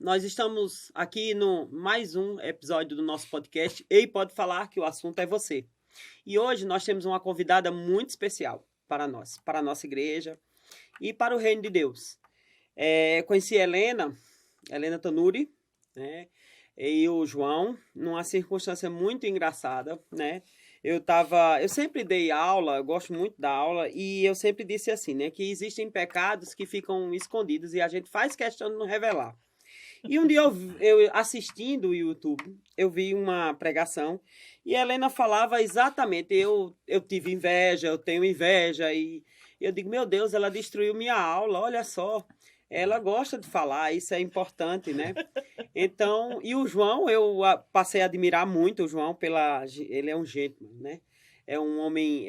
nós estamos aqui no mais um episódio do nosso podcast Ei, Pode Falar, que o assunto é você. E hoje nós temos uma convidada muito especial para nós, para a nossa igreja e para o reino de Deus. Conheci a Helena Tanuri, né? E o João, numa circunstância muito engraçada, né? Eu sempre dei aula, eu gosto muito da aula, e eu sempre disse assim, né? Que existem pecados que ficam escondidos e a gente faz questão de não revelar. E um dia eu assistindo o YouTube, eu vi uma pregação e a Helena falava exatamente, eu tive inveja, eu tenho inveja, e eu digo, meu Deus, ela destruiu minha aula, olha só. Ela gosta de falar, isso é importante, né? Então, e o João, eu passei a admirar muito o João ele é um gentleman, né? É um homem,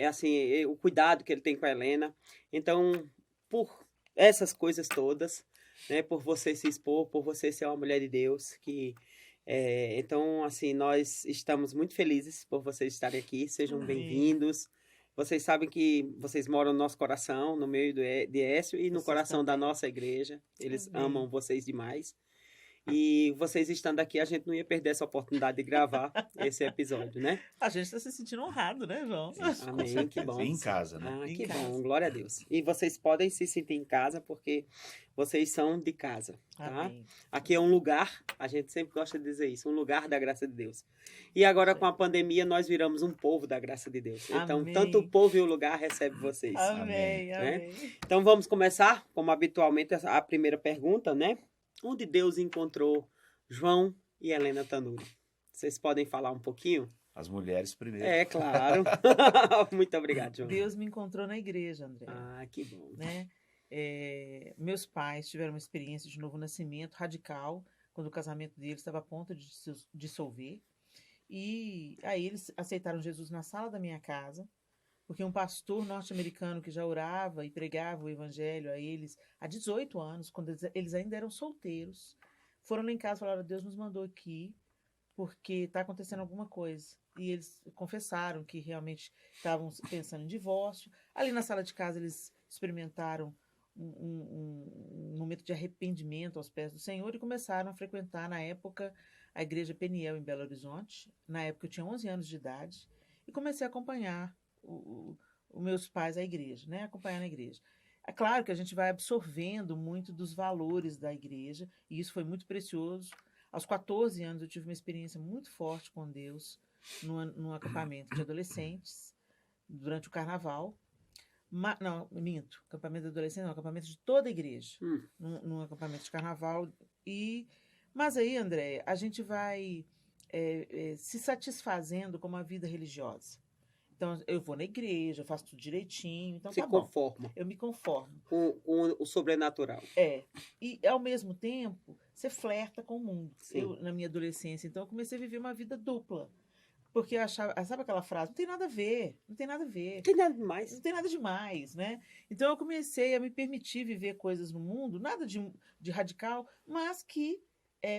o cuidado que ele tem com a Helena. Então, por essas coisas todas, né? Por você se expor, por você ser uma mulher de Deus, então, assim, nós estamos muito felizes por vocês estarem aqui. Sejam bem-vindos. Vocês sabem que vocês moram no nosso coração, no meio de Écio e no coração da nossa igreja. Eles amam vocês demais. E vocês estando aqui, a gente não ia perder essa oportunidade de gravar esse episódio, né? A gente está se sentindo honrado, né, João? Isso, amém, que bom. Em casa, né? Que bom, glória a Deus. E vocês podem se sentir em casa, porque vocês são de casa, tá? Amém. Aqui é um lugar, a gente sempre gosta de dizer isso, um lugar da graça de Deus. E agora, com a pandemia, nós viramos um povo da graça de Deus. Então, Amém. tanto o povo e o lugar recebe vocês. Amém, Né? amém. Então, vamos começar, como habitualmente, a primeira pergunta, né? Onde Deus encontrou João e Helena Tanuri? Vocês podem falar um pouquinho? As mulheres primeiro. É, claro. Muito obrigado, João. Deus me encontrou na igreja, André. Que bom. Né? Meus pais tiveram uma experiência de novo nascimento radical, quando o casamento deles estava a ponto de se dissolver. E aí eles aceitaram Jesus na sala da minha casa, porque um pastor norte-americano que já orava e pregava o evangelho a eles há 18 anos, quando eles ainda eram solteiros, foram lá em casa e falaram, Deus nos mandou aqui porque está acontecendo alguma coisa. E eles confessaram que realmente estavam pensando em divórcio. Ali na sala de casa eles experimentaram um momento de arrependimento aos pés do Senhor e começaram a frequentar, na época, a igreja Peniel em Belo Horizonte. Na época eu tinha 11 anos de idade e comecei a acompanhar os meus pais à igreja, né? Acompanhar na igreja. É claro que a gente vai absorvendo muito dos valores da igreja, e isso foi muito precioso. Aos 14 anos eu tive uma experiência muito forte com Deus num acampamento de adolescentes, durante o carnaval. Não, minto, acampamento de adolescentes não, acampamento de toda a igreja, num acampamento de carnaval. Mas aí, André, a gente vai se satisfazendo com uma vida religiosa. Então, eu vou na igreja, eu faço tudo direitinho. Então, Se tá conforma. bom. Eu me conformo. Com o sobrenatural. E, ao mesmo tempo, você flerta com o mundo. Sim. Eu, na minha adolescência, então, eu comecei a viver uma vida dupla. Porque eu achava, sabe aquela frase? Não tem nada a ver, não tem nada a ver. Não tem nada demais. Não tem nada demais, né? Então, eu comecei a me permitir viver coisas no mundo, nada de radical, mas que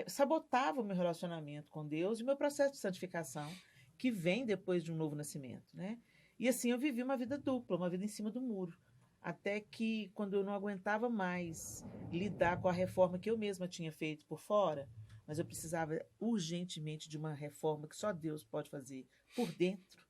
sabotava o meu relacionamento com Deus e o meu processo de santificação, que vem depois de um novo nascimento, né? E assim eu vivi uma vida dupla, uma vida em cima do muro. Até que, quando eu não aguentava mais lidar com a reforma que eu mesma tinha feito por fora, mas eu precisava urgentemente de uma reforma que só Deus pode fazer por dentro,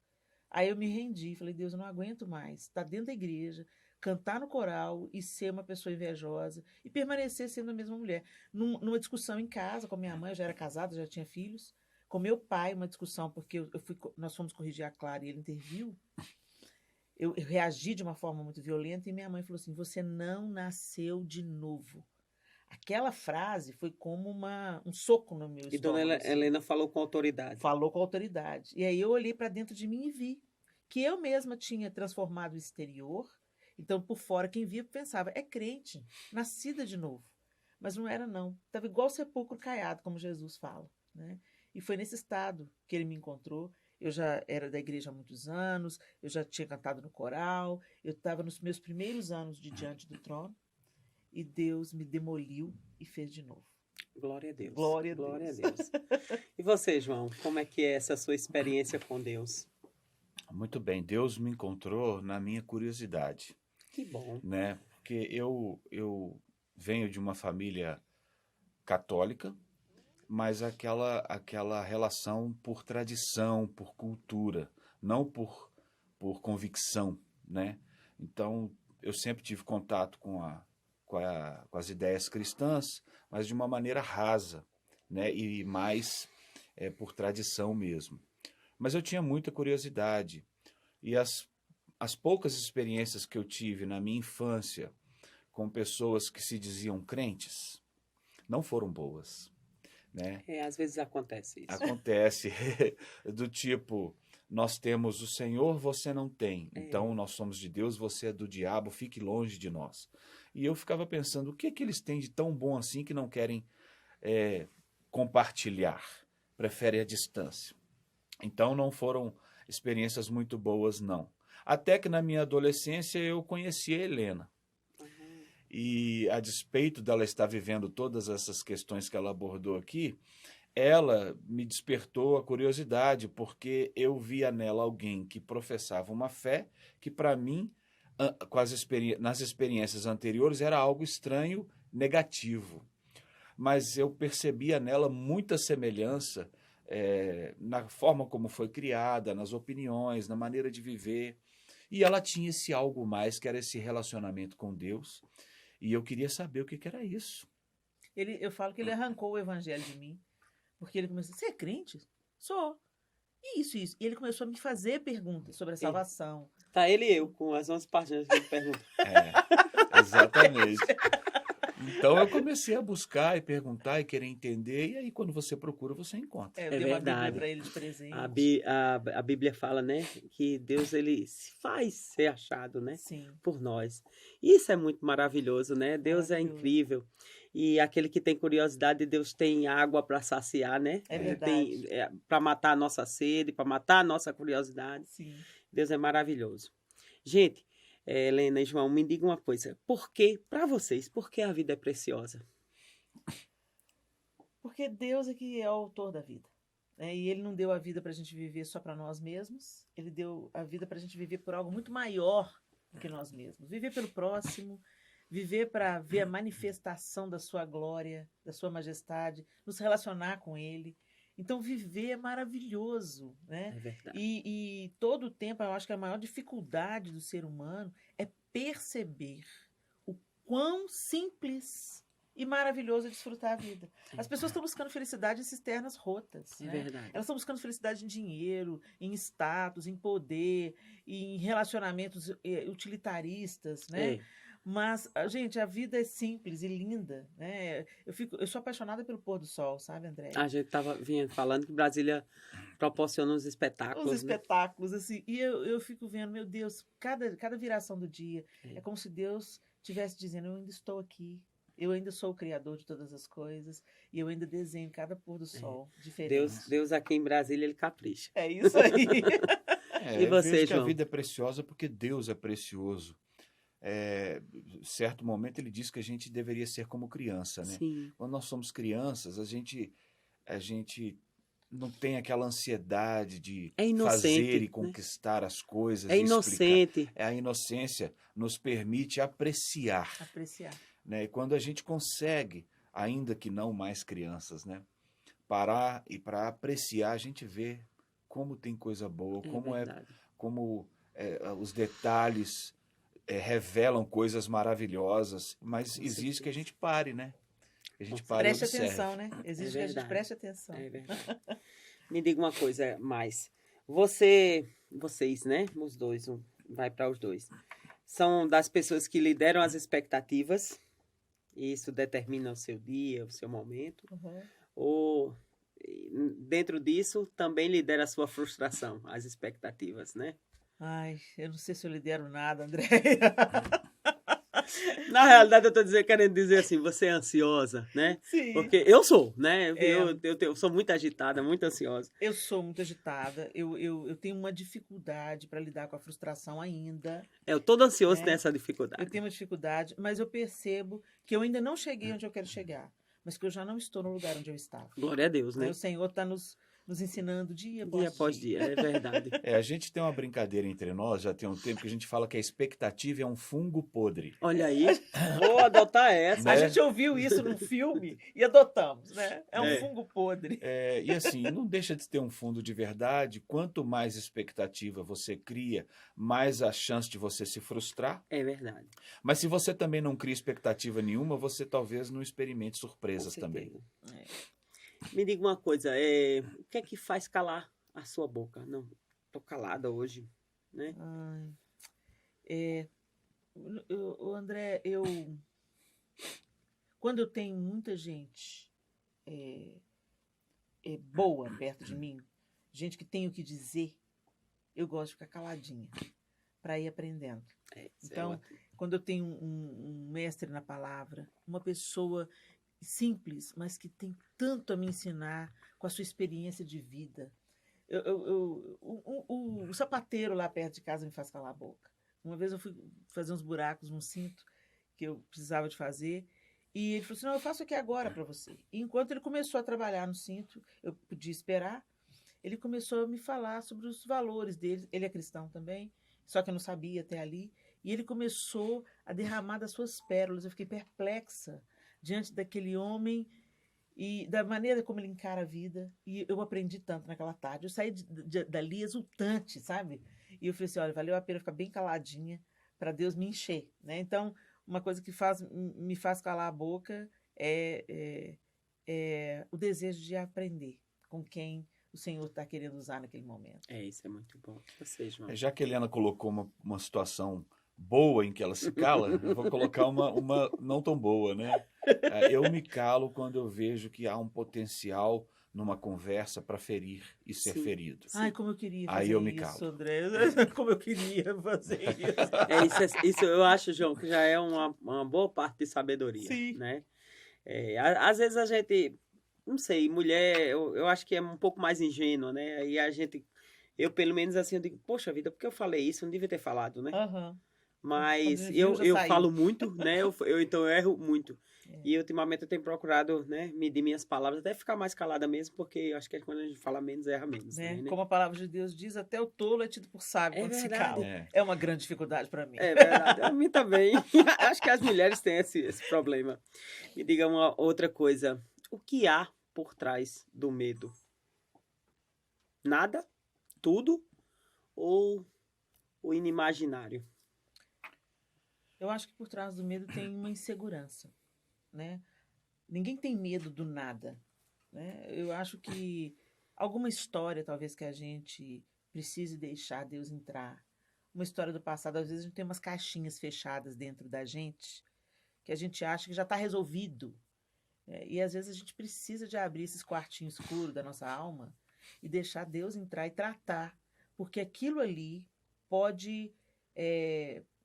aí eu me rendi, falei, Deus, eu não aguento mais estar dentro da igreja, cantar no coral e ser uma pessoa invejosa e permanecer sendo a mesma mulher. Numa discussão em casa com a minha mãe, eu já era casada, já tinha filhos, com meu pai, uma discussão, porque nós fomos corrigir a Clara e ele interviu. Eu reagi de uma forma muito violenta e minha mãe falou assim, você não nasceu de novo. Aquela frase foi como um soco no meu estômago. E dona Helena falou com autoridade. Falou com autoridade. E aí eu olhei para dentro de mim e vi que eu mesma tinha transformado o exterior. Então, por fora, quem via pensava, é crente, nascida de novo. Mas não era, não. Estava igual sepulcro caiado, como Jesus fala, né? E foi nesse estado que ele me encontrou. Eu já era da igreja há muitos anos, eu já tinha cantado no coral, eu estava nos meus primeiros anos de Diante do Trono, e Deus me demoliu e fez de novo. Glória a Deus. Glória a Glória Deus. A Deus. E você, João, como é que é essa sua experiência com Deus? Muito bem, Deus me encontrou na minha curiosidade. Que bom. Né? Porque eu venho de uma família católica, mas aquela relação por tradição, por cultura, não por convicção, né? Então, eu sempre tive contato com as ideias cristãs, mas de uma maneira rasa, né? E mais por tradição mesmo. Mas eu tinha muita curiosidade. E as poucas experiências que eu tive na minha infância com pessoas que se diziam crentes não foram boas, né? Às vezes acontece isso. Acontece do tipo, nós temos o Senhor, você não tem. Então, nós somos de Deus, você é do diabo, fique longe de nós. E eu ficava pensando, o que é que eles têm de tão bom assim que não querem compartilhar? Preferem a distância. Então, não foram experiências muito boas, não. Até que na minha adolescência eu conheci a Helena. E a despeito dela estar vivendo todas essas questões que ela abordou aqui, ela me despertou a curiosidade, porque eu via nela alguém que professava uma fé que, para mim, nas experiências anteriores, era algo estranho, negativo. Mas eu percebia nela muita semelhança na forma como foi criada, nas opiniões, na maneira de viver. E ela tinha esse algo mais, que era esse relacionamento com Deus. E eu queria saber o que era isso. Eu falo que ele arrancou o evangelho de mim. Porque ele começou, você é crente? Sou. E isso. E ele começou a me fazer perguntas sobre a salvação. Tá ele e eu, com as 11 páginas de perguntas. Exatamente. Então eu comecei a buscar e perguntar e querer entender, e aí quando você procura, você encontra. Eu dei uma Bíblia para ele de presente. A Bíblia fala, né, que Deus, ele se faz ser achado, né? Sim. Por nós. Isso é muito maravilhoso, né? Deus é incrível. E aquele que tem curiosidade, Deus tem água para saciar, né? É verdade. Para matar a nossa sede, para matar a nossa curiosidade. Sim. Deus é maravilhoso. Gente, Helena e João, me diga uma coisa. Para vocês, por que a vida é preciosa? Porque Deus é que é o autor da vida. E Ele não deu a vida para a gente viver só para nós mesmos. Ele deu a vida para a gente viver por algo muito maior do que nós mesmos. Viver pelo próximo, viver para ver a manifestação da sua glória, da sua majestade, nos relacionar com Ele. Então, viver é maravilhoso, né? É verdade. E todo o tempo, eu acho que a maior dificuldade do ser humano é perceber o quão simples e maravilhoso é desfrutar a vida. As pessoas estão buscando felicidade em cisternas rotas. É né? verdade. Elas estão buscando felicidade em dinheiro, em status, em poder, em relacionamentos utilitaristas, né? Mas, gente, a vida é simples e linda, né? Eu sou apaixonada pelo pôr do sol, sabe, André? A gente vinha falando que Brasília proporciona uns espetáculos. Os espetáculos, assim. E eu fico vendo, meu Deus, cada viração do dia, é como se Deus estivesse dizendo, eu ainda estou aqui. Eu ainda sou o criador de todas as coisas e eu ainda desenho cada pôr do sol diferente. Deus aqui em Brasília, ele capricha. É isso aí. E você, eu vejo que João? a vida é preciosa porque Deus é precioso. Certo momento ele disse que a gente deveria ser como criança, né? Sim. Quando nós somos crianças, a gente não tem aquela ansiedade de fazer e conquistar as coisas. É inocente. A inocência nos permite apreciar. Né? E quando a gente consegue, ainda que não mais crianças, né? Parar e para apreciar, a gente vê como tem coisa boa, como os detalhes revelam coisas maravilhosas, mas exige que a gente pare, né? Que a gente pare e observe. Preste atenção, né? Exige que a gente preste atenção. É verdade. Me diga uma coisa mais. Vocês, né? Os dois, vai para os dois. São das pessoas que lideram as expectativas, e isso determina o seu dia, o seu momento. Uhum. Ou dentro disso também lidera a sua frustração, as expectativas, né? Ai, eu não sei se eu lidero nada, André. Na realidade, eu estou querendo dizer assim, você é ansiosa, né? Sim. Porque eu sou, né? Eu sou muito agitada, muito ansiosa. Eu sou muito agitada. Eu tenho uma dificuldade para lidar com a frustração ainda. Todo ansioso tem essa dificuldade. Eu tenho uma dificuldade, mas eu percebo que eu ainda não cheguei onde eu quero chegar. Mas que eu já não estou no lugar onde eu estava. Glória a Deus, né? O Senhor está nos nos ensinando dia Após dia, é verdade. A gente tem uma brincadeira entre nós, já tem um tempo, que a gente fala que a expectativa é um fungo podre. Olha aí, vou adotar essa. Né? A gente ouviu isso num filme e adotamos, né? É um fungo podre. E assim, não deixa de ter um fundo de verdade. Quanto mais expectativa você cria, mais a chance de você se frustrar. É verdade. Mas se você também não cria expectativa nenhuma, você talvez não experimente surpresas também. Me diga uma coisa, o que é que faz calar a sua boca? Não, tô calada hoje, né? André, quando eu tenho muita gente boa perto de mim, gente que tem o que dizer, eu gosto de ficar caladinha para ir aprendendo. Então, quando eu tenho um mestre na palavra, uma pessoa simples, mas que tem tanto a me ensinar com a sua experiência de vida. O sapateiro lá perto de casa me faz calar a boca. Uma vez eu fui fazer uns buracos num cinto que eu precisava de fazer e ele falou assim, não, eu faço aqui agora para você. E enquanto ele começou a trabalhar no cinto, eu podia esperar, ele começou a me falar sobre os valores dele. Ele é cristão também, só que eu não sabia até ali. E ele começou a derramar das suas pérolas. Eu fiquei perplexa diante daquele homem e da maneira como ele encara a vida. E eu aprendi tanto naquela tarde. Eu saí dali exultante, sabe? E eu falei assim, olha, valeu a pena ficar bem caladinha para Deus me encher, né? Então, uma coisa que me faz calar a boca é o desejo de aprender com quem o Senhor está querendo usar naquele momento. Isso é muito bom. Você, João. Já que a Helena colocou uma situação boa em que ela se cala, eu vou colocar uma não tão boa, né? Eu me calo quando eu vejo que há um potencial numa conversa para ferir e ser ferido. Ai, como eu queria fazer Aí eu me isso, calo. André. Como eu queria fazer isso. Isso eu acho, João, que já é uma boa parte de sabedoria. Sim. Né? Às vezes a gente, não sei, mulher, eu acho que é um pouco mais ingênua, né? E a gente, eu pelo menos assim, eu digo, poxa vida, por que eu falei isso? Eu não devia ter falado, né? Mas eu falo muito, né? Então eu erro muito. E ultimamente eu tenho procurado, né, medir minhas palavras, até ficar mais calada mesmo, porque eu acho que quando a gente fala menos, erra menos. Né? Como a palavra de Deus diz, até o tolo é tido por sábio quando se cala. É uma grande dificuldade para mim. É verdade, a mim também. Acho que as mulheres têm esse problema. Me diga uma outra coisa. O que há por trás do medo? Nada? Tudo? Ou o inimaginário? Eu acho que por trás do medo tem uma insegurança, né? Ninguém tem medo do nada, né? Eu acho que alguma história, talvez, que a gente precise deixar Deus entrar. Uma história do passado, às vezes a gente tem umas caixinhas fechadas dentro da gente, que a gente acha que já está resolvido. E às vezes a gente precisa de abrir esses quartinhos escuros da nossa alma e deixar Deus entrar e tratar, porque aquilo ali pode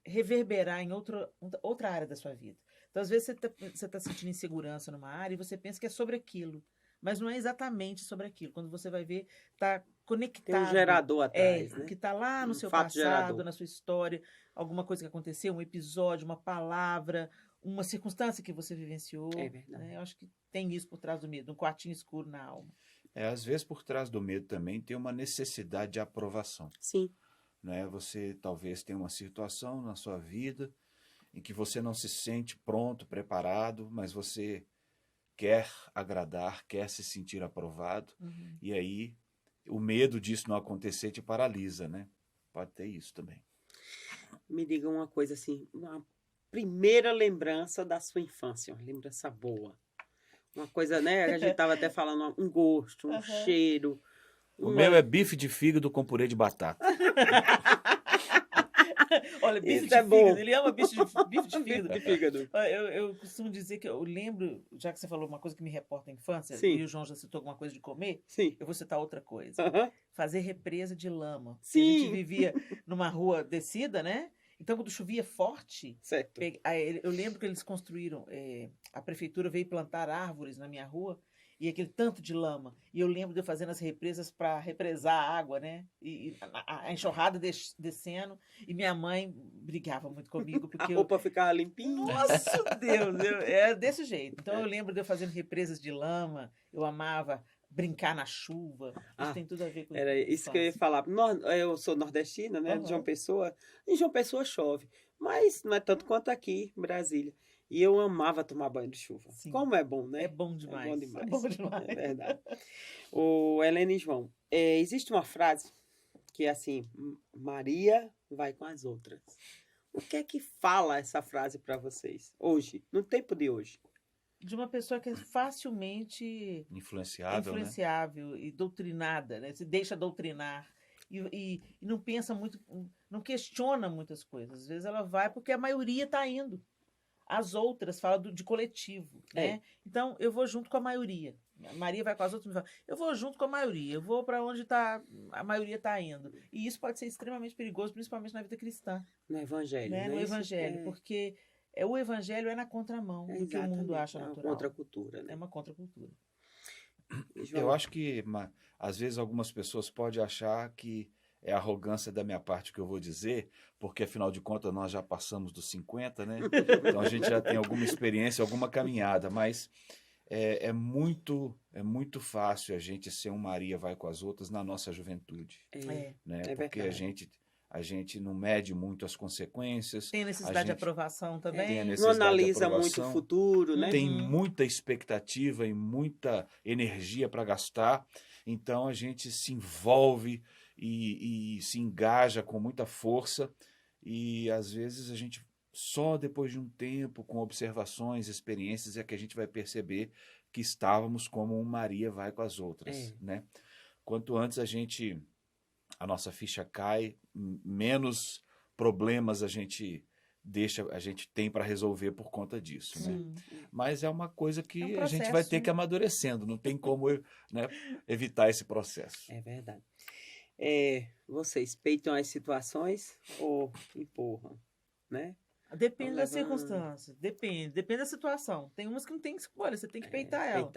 reverberar em outra área da sua vida. Então, às vezes, você tá sentindo insegurança numa área e você pensa que é sobre aquilo, mas não é exatamente sobre aquilo. Quando você vai ver, está conectado. Tem um gerador atrás, né? Que está lá no seu fato passado, gerador. Na sua história, alguma coisa que aconteceu, um episódio, uma palavra, uma circunstância que você vivenciou. É verdade. Né? Eu acho que tem isso por trás do medo, um quartinho escuro na alma. Às vezes, por trás do medo também tem uma necessidade de aprovação. Sim. Né? Você talvez tenha uma situação na sua vida em que você não se sente pronto, preparado, mas você quer agradar, quer se sentir aprovado, e aí o medo disso não acontecer te paralisa, né? Pode ter isso também. Me diga uma coisa assim, uma primeira lembrança da sua infância, uma lembrança boa. Uma coisa, né, a gente estava até falando, um gosto, um cheiro. O meu é bife de fígado com purê de batata. Olha, bife Isso de é bom. fígado, ele ama bife de fígado. De fígado. Eu costumo dizer que eu lembro, já que você falou uma coisa que me reporta a infância, Sim. e o João já citou alguma coisa de comer, Sim. eu vou citar outra coisa. Aham. Fazer represa de lama. Sim. A gente vivia numa rua descida, né? Então, quando chovia forte, Certo. eu lembro que eles construíram, a prefeitura veio plantar árvores na minha rua, e aquele tanto de lama. E eu lembro de eu fazendo as represas para represar a água, né? E a enxurrada descendo. E minha mãe brigava muito comigo. Porque A roupa ficava limpinha. Nossa, Deus! É desse jeito. Então eu lembro de eu fazendo represas de lama. Eu amava brincar na chuva. Isso tem tudo a ver com Era isso que eu ia falar. Eu sou nordestina, né? De João Pessoa. Em João Pessoa chove, mas não é tanto quanto aqui em Brasília. E eu amava tomar banho de chuva. Sim. Como é bom, né? É bom demais. É bom demais. É bom demais. É verdade. Helena e João, existe uma frase que é assim: Maria vai com as outras. O que é que fala essa frase para vocês hoje, no tempo de hoje? De uma pessoa que é facilmente influenciável, e doutrinada, né? Se deixa doutrinar e não pensa muito, não questiona muitas coisas. Às vezes ela vai porque a maioria está indo. As outras falam de coletivo, né? Então, eu vou junto com a maioria. A Maria vai com as outras, me fala, eu vou junto com a maioria, eu vou para onde a maioria está indo. E isso pode ser extremamente perigoso, principalmente na vida cristã. No evangelho, né? No evangelho, porque o evangelho é na contramão do que o mundo acha natural. É uma contracultura, né? É uma contracultura. Eu acho que, às vezes, algumas pessoas podem achar que é arrogância da minha parte que eu vou dizer, porque, afinal de contas, nós já passamos dos 50, né? Então, a gente já tem alguma experiência, alguma caminhada, mas é muito fácil a gente ser um Maria vai com as outras na nossa juventude. Né? Porque a gente não mede muito as consequências. Tem necessidade de aprovação também. Não analisa muito o futuro, né? Tem muita expectativa e muita energia para gastar. Então, a gente se envolve e se engaja com muita força. E, às vezes, a gente só depois de um tempo, com observações, experiências, é que a gente vai perceber que estávamos como um Maria vai com as outras. Né? Quanto antes a nossa ficha cai, menos problemas a gente tem para resolver por conta disso, né? Mas é uma coisa que a gente vai ter que ir amadurecendo, não tem como, né, evitar esse processo. É verdade. Vocês peitam as situações ou empurram, né? Depende da circunstância, depende da situação. Tem umas que não tem escolha, você tem que peitar ela.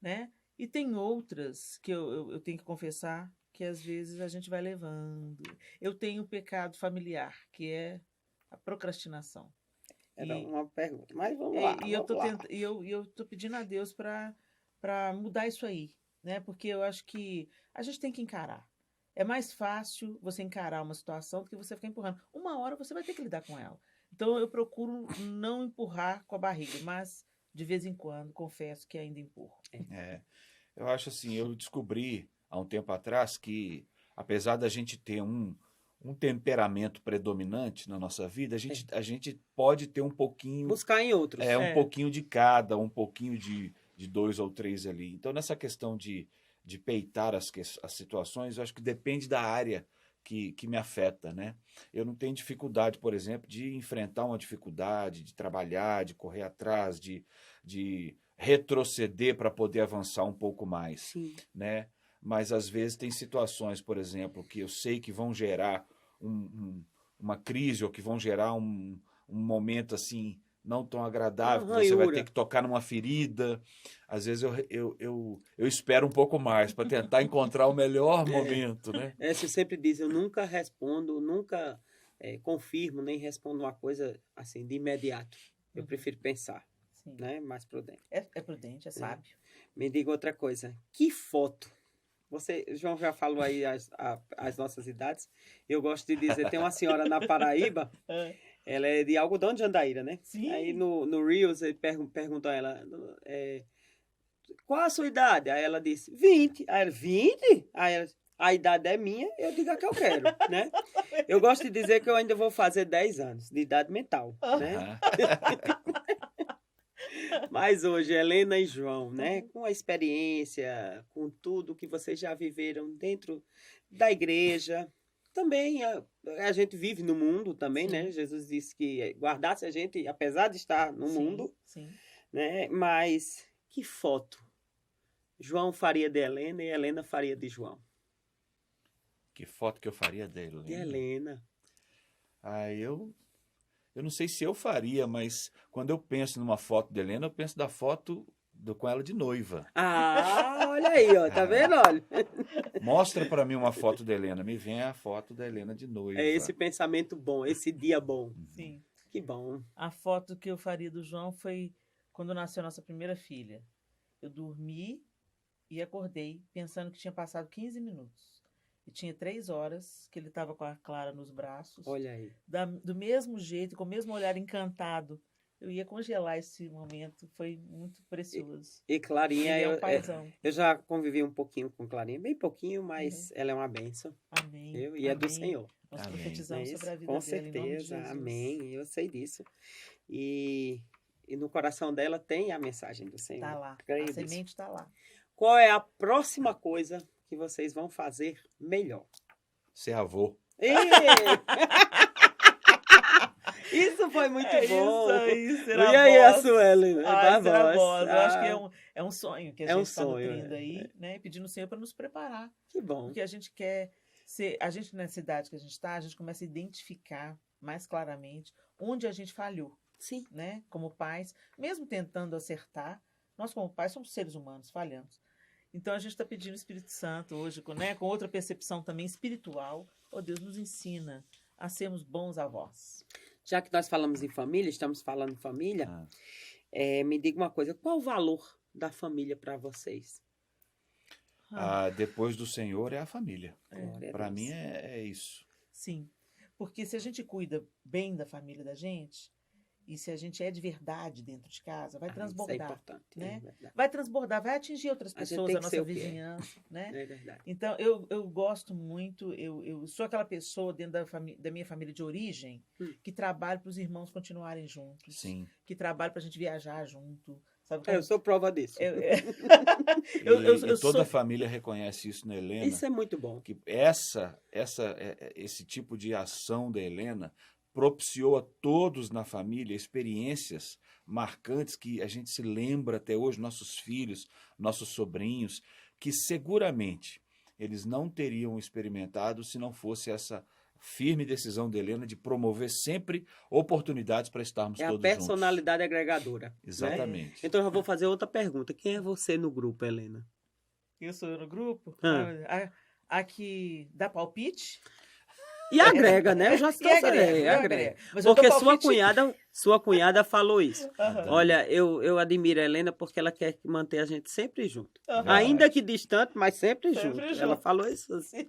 Né? E tem outras que eu tenho que confessar que às vezes a gente vai levando. Eu tenho o pecado familiar, que é a procrastinação. Era uma pergunta, mas vamos lá. E eu tô pedindo a Deus para mudar isso aí, né? Porque eu acho que a gente tem que encarar. É mais fácil você encarar uma situação do que você ficar empurrando. Uma hora você vai ter que lidar com ela. Então eu procuro não empurrar com a barriga, mas de vez em quando confesso que ainda empurro. Eu acho assim, eu descobri há um tempo atrás que, apesar da gente ter um temperamento predominante na nossa vida, a gente pode ter um pouquinho... Buscar em outros. Um pouquinho de cada, um pouquinho de 2 ou 3 ali. Então, nessa questão de peitar as situações, eu acho que depende da área que me afeta, né? Eu não tenho dificuldade, por exemplo, de enfrentar uma dificuldade, de trabalhar, de correr atrás, de retroceder para poder avançar um pouco mais, né? Mas, às vezes, tem situações, por exemplo, que eu sei que vão gerar uma crise ou que vão gerar um momento, assim, não tão agradável, que você vai ter que tocar numa ferida. Às vezes, eu espero um pouco mais para tentar encontrar o melhor momento, né? Você sempre diz, eu nunca respondo, nunca confirmo, nem respondo uma coisa, assim, de imediato. Eu prefiro pensar, né? Mais prudente. É prudente, é sábio. Me diga outra coisa. Que foto? João já falou aí as nossas idades. Eu gosto de dizer, tem uma senhora na Paraíba, ela é de Algodão de Jandaíra, né? Sim. Aí no Reels, ele perguntou a ela, qual a sua idade? Aí ela disse, 20. Aí ela, 20? Aí ela, a idade é minha, eu digo a que eu quero, né? Eu gosto de dizer que eu ainda vou fazer 10 anos de idade mental, né? Mas hoje, Helena e João, né, com a experiência, com tudo que vocês já viveram dentro da igreja, também a gente vive no mundo também, né? Jesus disse que guardasse a gente, apesar de estar no mundo, né? Mas que foto João faria de Helena e Helena faria de João? Que foto que eu faria de Helena? De Helena. Eu não sei se eu faria, mas quando eu penso numa foto de Helena, eu penso da foto com ela de noiva. Olha aí, ó, tá vendo? Olha. Mostra para mim uma foto da Helena, me vem a foto da Helena de noiva. É esse pensamento bom, esse dia bom. Sim. Que bom. A foto que eu faria do João foi quando nasceu a nossa primeira filha. Eu dormi e acordei pensando que tinha passado 15 minutos. E tinha 3 horas que ele estava com a Clara nos braços. Olha aí. Do mesmo jeito, com o mesmo olhar encantado. Eu ia congelar esse momento. Foi muito precioso. E Clarinha, Ele é um paizão. eu já convivi um pouquinho com Clarinha, bem pouquinho, mas ela é uma bênção. Amém. E é do Amém. Senhor. Nós Amém. profetizamos Isso, sobre a vida com dela, em nome de certeza, Jesus. amém. Eu sei disso. E no coração dela tem a mensagem do Senhor. Está lá. Creio A nisso. semente está lá. Qual é a próxima coisa que vocês vão fazer melhor? Ser avô. Ei! Isso foi muito bom. Isso aí, E será aí, a voz. Suelen? Né? Ai, Da será voz. voz. Eu acho que Ah, é um sonho que a É um gente está sonho, nutrindo é. aí, né? Pedindo o Senhor para nos preparar. que bom. Porque a gente quer ser... A gente, nessa idade que a gente está, a gente começa a identificar mais claramente onde a gente falhou, Sim. né? Como pais, mesmo tentando acertar, nós como pais somos seres humanos, falhamos. Então a gente está pedindo o Espírito Santo hoje, né? Com outra percepção também espiritual. Oh, Deus nos ensina a sermos bons avós. Já que nós falamos em família, estamos falando em família, me diga uma coisa, qual o valor da família para vocês? Depois do Senhor é a família. Glória a Para Deus. mim é isso. Sim, porque se a gente cuida bem da família da gente, e se a gente é de verdade dentro de casa, vai Isso é transbordar, importante, né? é verdade. Vai transbordar, vai atingir outras A gente pessoas tem da que ser nossa o que é. vizinhança, né? É verdade. Então, eu gosto muito, eu sou aquela pessoa dentro da minha família de origem que trabalha para os irmãos continuarem juntos, Sim. que trabalha para a gente viajar junto, sabe? Eu sou prova disso. E toda a sou... família reconhece isso na Helena. Isso é muito bom. Que esse tipo de ação da Helena propiciou a todos na família experiências marcantes que a gente se lembra até hoje, nossos filhos, nossos sobrinhos, que seguramente eles não teriam experimentado se não fosse essa firme decisão da Helena de promover sempre oportunidades para estarmos É a todos personalidade agregadora. juntos. Né? Exatamente. Então eu já vou fazer outra pergunta. Quem é você no grupo, Helena? Eu sou no grupo, Ah. a que dá palpite. E agrega, né? Eu já estou agrega. agrega. Mas eu Porque dou sua palpite. cunhada falou isso. Aham. Olha, eu admiro a Helena porque ela quer manter a gente sempre junto. Aham. Ainda que distante, mas sempre junto. Sempre Ela junto. falou isso assim.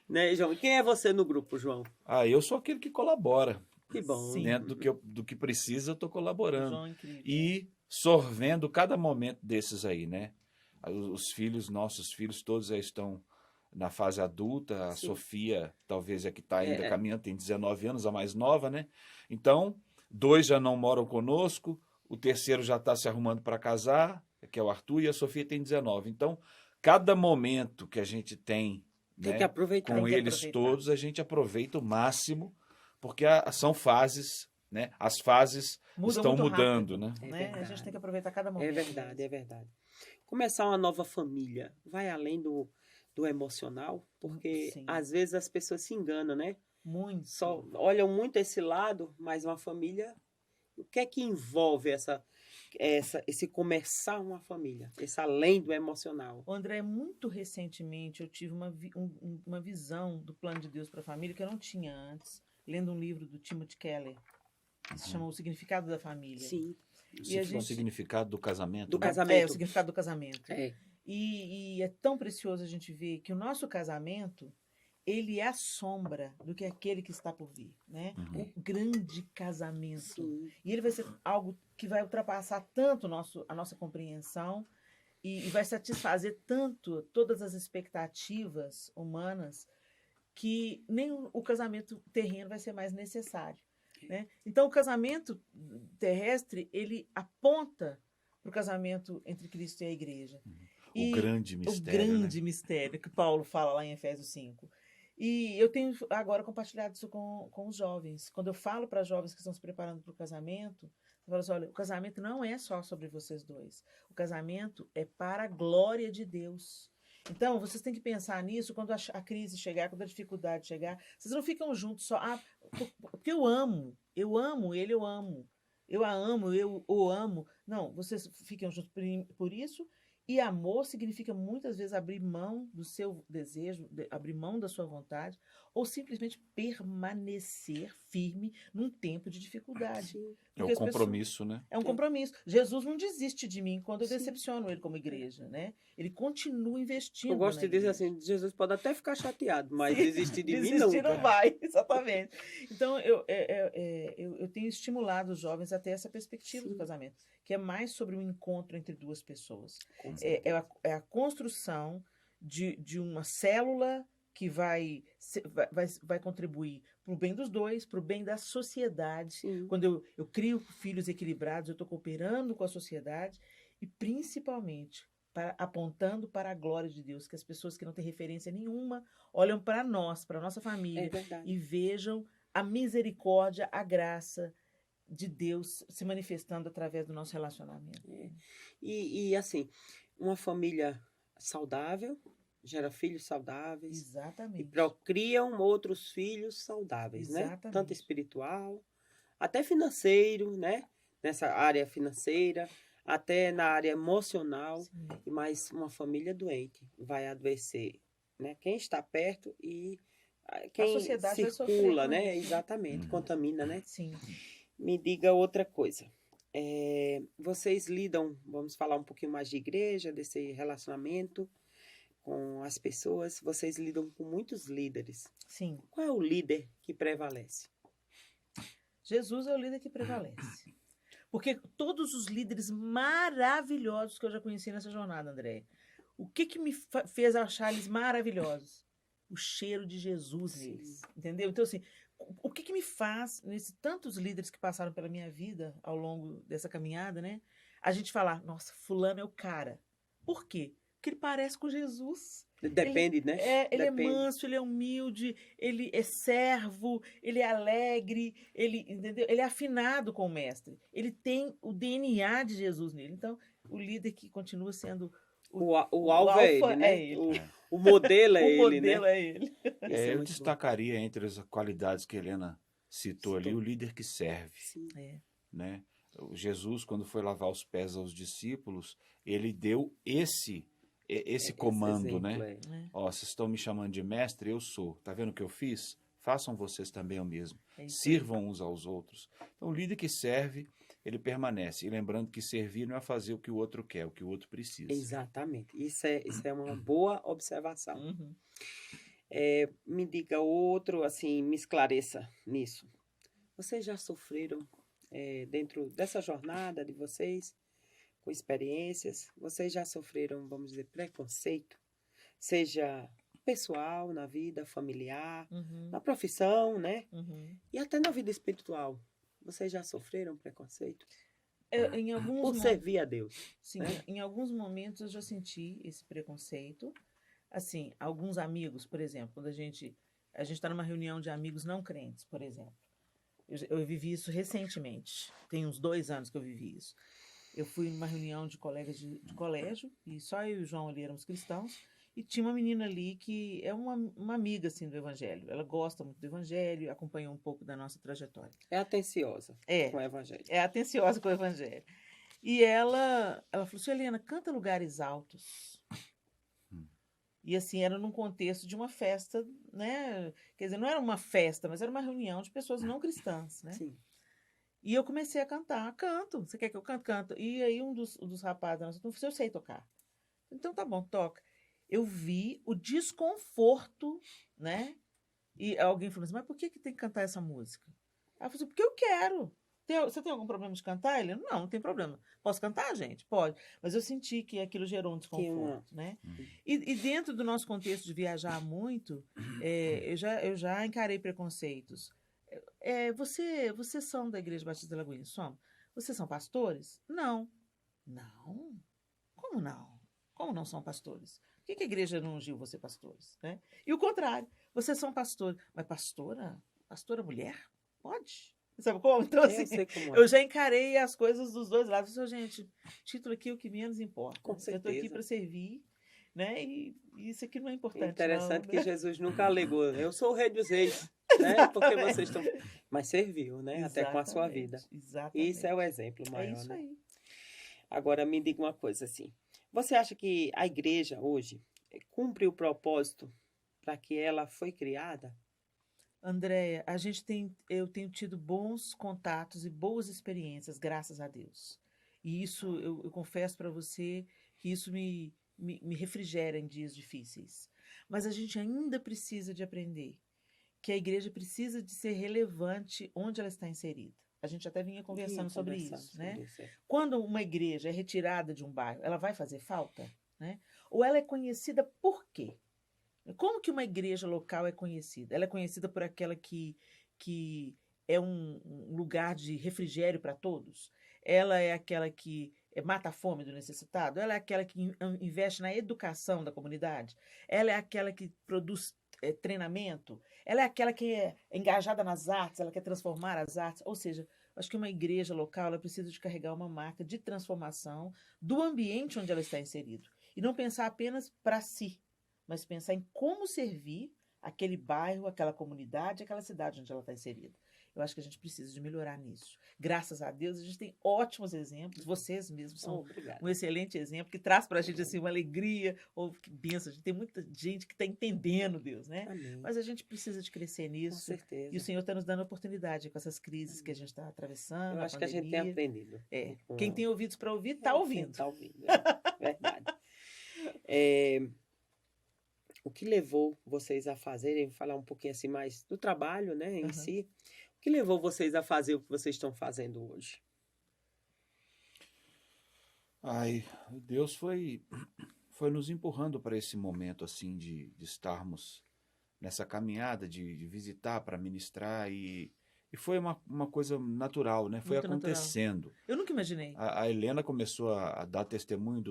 Né, João? Quem é você no grupo, João? Eu sou aquele que colabora. Que bom. Sim. Dentro do que precisa, eu estou colaborando. João é incrível. E sorvendo cada momento desses aí, né? Os filhos, nossos filhos, todos já estão na fase adulta. A Sim. Sofia, talvez, é que está ainda É. caminhando, tem 19 anos, a mais nova, né? Então, 2 já não moram conosco, o terceiro já está se arrumando para casar, que é o Arthur, e a Sofia tem 19. Então, cada momento que a gente tem, Tem né, que aproveitar. com Tem que eles aproveitar. todos, a gente aproveita o máximo, porque são fases, né? As fases Muda estão muito mudando, rápido, né? É né? A verdade. gente tem que aproveitar cada momento. É verdade, é verdade. Começar uma nova família vai além do emocional, porque Sim. às vezes as pessoas se enganam, né? Muito. Só olham muito esse lado, mas uma família, o que é que envolve esse começar uma família? Esse além do emocional. André, muito recentemente eu tive uma visão do plano de Deus para a família que eu não tinha antes, lendo um livro do Timothy Keller, que se chama O Significado da Família. Sim. E a O gente- significado do casamento. Do né? casamento. O significado do casamento. É. E é tão precioso a gente ver que o nosso casamento, ele é a sombra do que é aquele que está por vir, né? Uhum. O grande casamento. Sim. E ele vai ser algo que vai ultrapassar tanto a nossa compreensão e vai satisfazer tanto todas as expectativas humanas que nem o casamento terreno vai ser mais necessário, né? Então, o casamento terrestre, ele aponta para o casamento entre Cristo e a igreja. O grande mistério. O grande mistério que Paulo fala lá em Efésios 5. E eu tenho agora compartilhado isso com os jovens. Quando eu falo para jovens que estão se preparando para o casamento, eu falo assim, olha, o casamento não é só sobre vocês dois. O casamento é para a glória de Deus. Então, vocês têm que pensar nisso quando a crise chegar, quando a dificuldade chegar. Vocês não ficam juntos só, porque eu amo ele, eu amo. Eu a amo, eu o amo. Não, vocês ficam juntos por isso E amor significa muitas vezes abrir mão do seu desejo, abrir mão da sua vontade, ou simplesmente permanecer firme num tempo de dificuldade. Sim. É o Porque as pessoas- compromisso, né? É um compromisso. Jesus não desiste de mim quando eu Sim. decepciono ele como igreja, né? Ele continua investindo Eu gosto na de dizer igreja. assim, Jesus pode até ficar chateado, mas Sim, desistir de mim desistir nunca. não vai, exatamente. Então, eu tenho estimulado os jovens a ter essa perspectiva do Sim. casamento, que é mais sobre um encontro entre duas pessoas. Com É certeza. a construção de uma célula que vai contribuir para o bem dos dois, para o bem da sociedade. Sim. Quando eu crio filhos equilibrados, eu estou cooperando com a sociedade e, principalmente, apontando para a glória de Deus, que as pessoas que não têm referência nenhuma olham para nós, para a nossa É família, verdade. e vejam a misericórdia, a graça de Deus se manifestando através do nosso relacionamento. E assim, uma família saudável gera filhos saudáveis e Exatamente. procriam outros filhos saudáveis, né? Exatamente. Tanto espiritual, até financeiro, né? Nessa área financeira, até na área emocional. Sim. Mas uma família doente vai adoecer, né? Quem está perto e quem sociedade vai sofrer circula, com né? isso. Exatamente, contamina, né? Sim. Me diga outra coisa. Vocês lidam, vamos falar um pouquinho mais de igreja, desse relacionamento com as pessoas. Vocês lidam com muitos líderes. Sim. Qual é o líder que prevalece? Jesus é o líder que prevalece. Porque todos os líderes maravilhosos que eu já conheci nessa jornada, André, o que me fez achar eles maravilhosos? O cheiro de Jesus neles, entendeu? Então, assim, o que me faz, nesses tantos líderes que passaram pela minha vida ao longo dessa caminhada, né? A gente falar, nossa, fulano é o cara. Por quê? Porque ele parece com Jesus. Depende, né? Ele Depende. é manso, ele é humilde, ele é servo, ele é alegre, entendeu? Ele é afinado com o mestre. Ele tem o DNA de Jesus nele. Então, o líder que continua sendo O alvo é alfa ele, né? é ele. O modelo é o ele, modelo né? é ele. Isso é Eu muito destacaria entre as qualidades que a Helena citou ali, Citou. o líder que serve, Sim. né? O Jesus, quando foi lavar os pés aos discípulos, ele deu esse comando, exemplo, né? Ó, vocês estão me chamando de mestre, eu sou. Tá vendo o que eu fiz? Façam vocês também o mesmo. É isso aí. Sirvam uns aos outros. Então, o líder que serve, ele permanece. E lembrando que servir não é fazer o que o outro quer, o que o outro precisa. Exatamente. Isso é uma boa observação. Uhum. Me diga outro, assim, me esclareça nisso. Vocês já sofreram dentro dessa jornada de vocês, com experiências, vocês já sofreram, vamos dizer, preconceito? Seja pessoal, na vida familiar, Uhum. na profissão, né? Uhum. E até na vida espiritual. Vocês já sofreram preconceito? Em alguns Por servir a Deus. Sim, né? em alguns momentos eu já senti esse preconceito. Assim, alguns amigos, por exemplo, quando a gente está numa reunião de amigos não crentes, por exemplo. Eu vivi isso recentemente. Tem uns 2 anos que eu vivi isso. Eu fui numa reunião de colegas de colégio, e só eu e o João ali éramos cristãos, e tinha uma menina ali que é uma amiga assim, do Evangelho. Ela gosta muito do Evangelho, acompanhou um pouco da nossa trajetória. É atenciosa com o evangelho. É atenciosa com o Evangelho. E ela falou assim, Helena, canta lugares altos. E assim, era num contexto de uma festa, né? Quer dizer, não era uma festa, mas era uma reunião de pessoas não cristãs, né? Sim. E eu comecei a cantar, canto. Você quer que eu cante? Canto. E aí um dos rapazes, eu sei tocar. Então tá bom, toca. Eu vi o desconforto, né? E alguém falou assim, mas por que tem que cantar essa música? Ela falou assim, porque eu quero. Você tem algum problema de cantar? Ele, não tem problema. Posso cantar, gente? Pode. Mas eu senti que aquilo gerou um desconforto, né? E dentro do nosso contexto de viajar muito, eu já encarei preconceitos. Vocês são da Igreja Batista da Lagoinha? Somos. Vocês são pastores? Não. Não? Como não? Como não são pastores? Por que a igreja não ungiu você pastores? Né? E o contrário. Vocês são pastores. Mas pastora? Pastora mulher? Pode. Sabe como? Então, assim, Eu sei como é. eu já encarei as coisas dos dois lados. Eu falei, gente, título aqui é o que menos importa. Com Eu estou aqui certeza. para servir, né? E isso aqui não é importante. Interessante não, que né? Jesus nunca alegou. Eu sou o rei dos reis. Né? Porque vocês estão. Mas serviu, né? Até com a sua vida. Exatamente. Isso é o exemplo É maior, isso né? aí. Agora me diga uma coisa assim. Você acha que a igreja hoje cumpre o propósito para que ela foi criada? Andréia, eu tenho tido bons contatos e boas experiências, graças a Deus. E isso, eu confesso para você que isso me refrigera em dias difíceis. Mas a gente ainda precisa de aprender que a igreja precisa de ser relevante onde ela está inserida. A gente até vinha conversando sobre isso, né? Quando uma igreja é retirada de um bairro, ela vai fazer falta, né? Ou ela é conhecida por quê? Como que uma igreja local é conhecida? Ela é conhecida por aquela que é um lugar de refrigério para todos? Ela é aquela que mata a fome do necessitado? Ela é aquela que investe na educação da comunidade? Ela é aquela que produz treinamento? Ela é aquela que é engajada nas artes? Ela quer transformar as artes? Ou seja, acho que uma igreja local ela precisa de carregar uma marca de transformação do ambiente onde ela está inserida. E não pensar apenas para si, mas pensar em como servir aquele bairro, aquela comunidade, aquela cidade onde ela está inserida. Eu acho que a gente precisa de melhorar nisso. Graças a Deus, a gente tem ótimos exemplos. Vocês mesmos são um excelente exemplo, que traz para a gente assim, uma alegria, ou que bênção. A gente tem muita gente que está entendendo Deus, né? Amém. Mas a gente precisa de crescer nisso. Com certeza. E o Senhor está nos dando oportunidade com essas crises que a gente está atravessando. Eu acho que a gente tem aprendido. Quem tem ouvidos para ouvir, está ouvindo. Está ouvindo, verdade. O que levou vocês a fazerem, falar um pouquinho assim mais do trabalho, né, em si, o que levou vocês a fazer o que vocês estão fazendo hoje? Deus foi nos empurrando para esse momento assim de estarmos nessa caminhada de visitar para ministrar e foi uma coisa natural, né? Foi Muito acontecendo. Natural. Eu nunca imaginei. A Helena começou a dar testemunho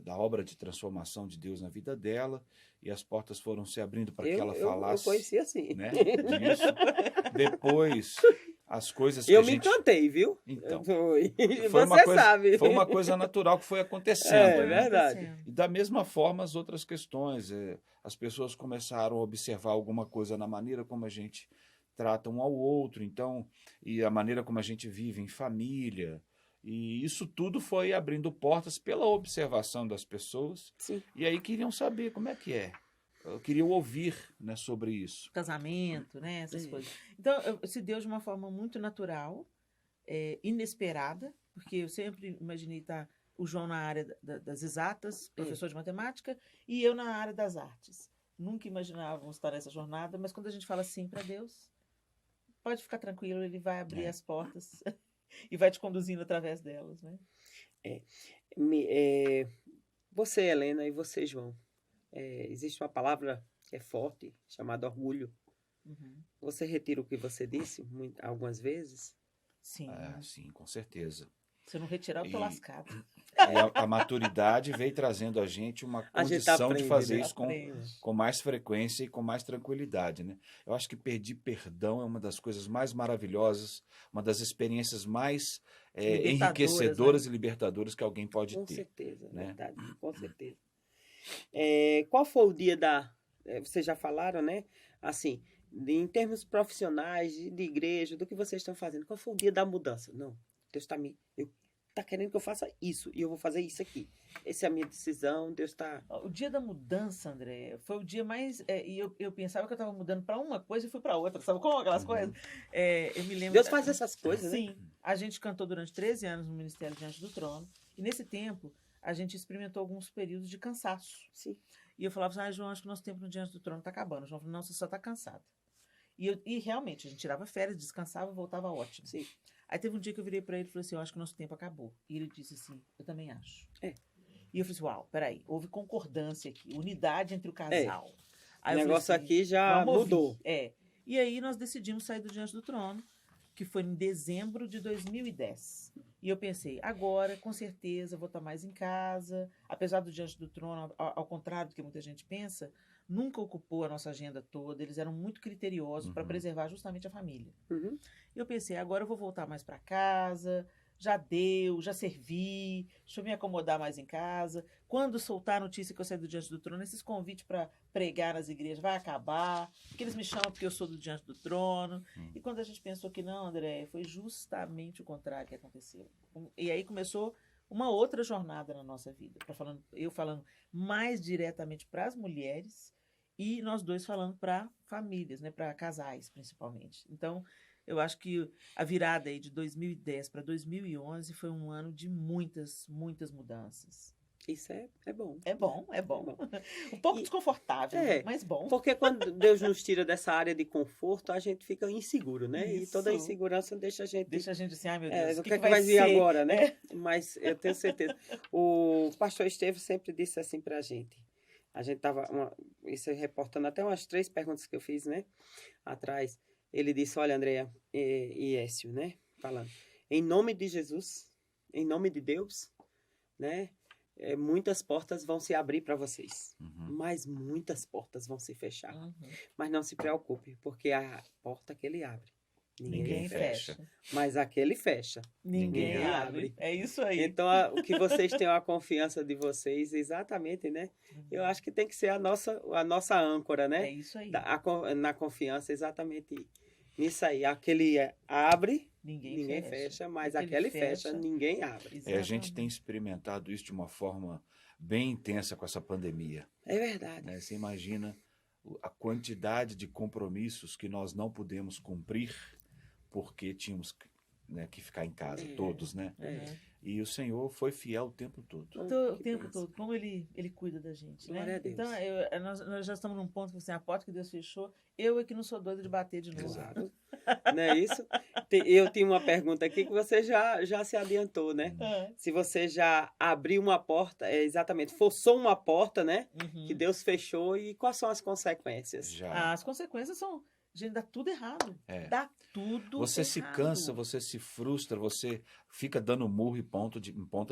da obra de transformação de Deus na vida dela e as portas foram se abrindo para que ela falasse. Eu conheci assim. Né, disso. Depois, as coisas que eu me encantei, viu? Então, sabe. Foi uma coisa natural que foi acontecendo. É verdade. E da mesma forma as outras questões. As pessoas começaram a observar alguma coisa na maneira como a gente trata um ao outro, então, e a maneira como a gente vive em família. E isso tudo foi abrindo portas pela observação das pessoas. Sim. E aí queriam saber como é que é. Queriam ouvir, né, sobre isso. Casamento, né, essas coisas. Então, se deu de uma forma muito natural, inesperada, porque eu sempre imaginei estar o João na área das exatas, professor de matemática, e eu na área das artes. Nunca imaginávamos estar nessa jornada, mas quando a gente fala sim para Deus, pode ficar tranquilo, ele vai abrir as portas e vai te conduzindo através delas, né? Você, Helena, e você, João, existe uma palavra que é forte, chamada orgulho. Você retira o que você disse algumas vezes? Sim. Sim, com certeza. Se eu não retirar, eu tô lascado. E a maturidade veio trazendo a gente uma condição de fazer isso com mais frequência e com mais tranquilidade, né? Eu acho que pedir perdão é uma das coisas mais maravilhosas, uma das experiências mais enriquecedoras, né? E libertadoras que alguém pode ter. Com certeza, né? Verdade, com certeza. Qual foi o dia vocês já falaram, né? Assim, em termos profissionais, de igreja, do que vocês estão fazendo, qual foi o dia da mudança? Não, Deus está querendo que eu faça isso, e eu vou fazer isso aqui. Essa é a minha decisão, Deus está... O dia da mudança, André, foi o dia mais... e eu pensava que eu estava mudando para uma coisa e fui para outra, sabe como aquelas coisas? Eu me lembro... Deus faz essas coisas, sim, né? Sim, a gente cantou durante 13 anos no Ministério Diante do Trono, e nesse tempo a gente experimentou alguns períodos de cansaço. Sim. E eu falava assim, João, acho que o nosso tempo no Diante do Trono está acabando. O João falou, não, você só está cansado. E realmente, a gente tirava férias, descansava, voltava ótimo. Sim. Aí teve um dia que eu virei para ele e falei assim, eu acho que o nosso tempo acabou. E ele disse assim, eu também acho. E eu falei assim, uau, peraí, houve concordância aqui, unidade entre o casal. Aí o negócio assim, aqui já mudou. E aí nós decidimos sair do Diante do Trono, que foi em dezembro de 2010. E eu pensei, agora, com certeza, eu vou estar mais em casa. Apesar do Diante do Trono, ao contrário do que muita gente pensa, nunca ocupou a nossa agenda toda. Eles eram muito criteriosos para preservar justamente a família. E eu pensei, agora eu vou voltar mais para casa, já deu, já servi, deixa eu me acomodar mais em casa. Quando soltar a notícia que eu saí do Diante do Trono, esses convites para pregar nas igrejas vai acabar, porque eles me chamam porque eu sou do Diante do Trono. E quando a gente pensou que não, André, foi justamente o contrário que aconteceu. E aí começou uma outra jornada na nossa vida. Eu falando mais diretamente para as mulheres e nós dois falando para famílias, né, para casais, principalmente. Então, eu acho que a virada aí de 2010 para 2011 foi um ano de muitas, muitas mudanças. Isso é bom. É bom, é bom. É bom. Um pouco desconfortável, mas bom. Porque quando Deus nos tira dessa área de conforto, a gente fica inseguro, né? Isso. E toda a insegurança deixa a gente... Deixa a gente assim, ai meu Deus, o que vai vir ser? agora, né? Mas eu tenho certeza. O pastor Estevam sempre disse assim pra gente. A gente estava, isso reportando até umas 3 perguntas que eu fiz, né? Atrás. Ele disse, olha, Andréa e Écio, né? Falando, em nome de Jesus, em nome de Deus, né? Muitas portas vão se abrir para vocês, mas muitas portas vão se fechar. Mas não se preocupe, porque a porta que ele abre, ninguém fecha. Mas aquele fecha, ninguém abre. É isso aí. Então, o que vocês têm a confiança de vocês, exatamente, né? Eu acho que tem que ser a nossa âncora, né? É isso aí. Na confiança, exatamente nisso aí. Aquele abre... Ninguém fecha, mas aquele fecha, ninguém abre. A gente tem experimentado isso de uma forma bem intensa com essa pandemia. É verdade. Né? Você imagina a quantidade de compromissos que nós não pudemos cumprir porque tínhamos que ficar em casa, todos, né? E o Senhor foi fiel o tempo todo. O tempo todo. Como ele cuida da gente, né? Glória a Deus. Então, nós já estamos num ponto que assim, a porta que Deus fechou, eu é que não sou doida de bater de novo. Exato. Não é isso? Eu tinha uma pergunta aqui que você já se adiantou, né? Se você já abriu uma porta, exatamente, forçou uma porta, né? Que Deus fechou, e quais são as consequências? As consequências são... Gente, dá tudo errado. Dá tudo Você errado. se cansa, você se frustra, você fica dando murro em ponta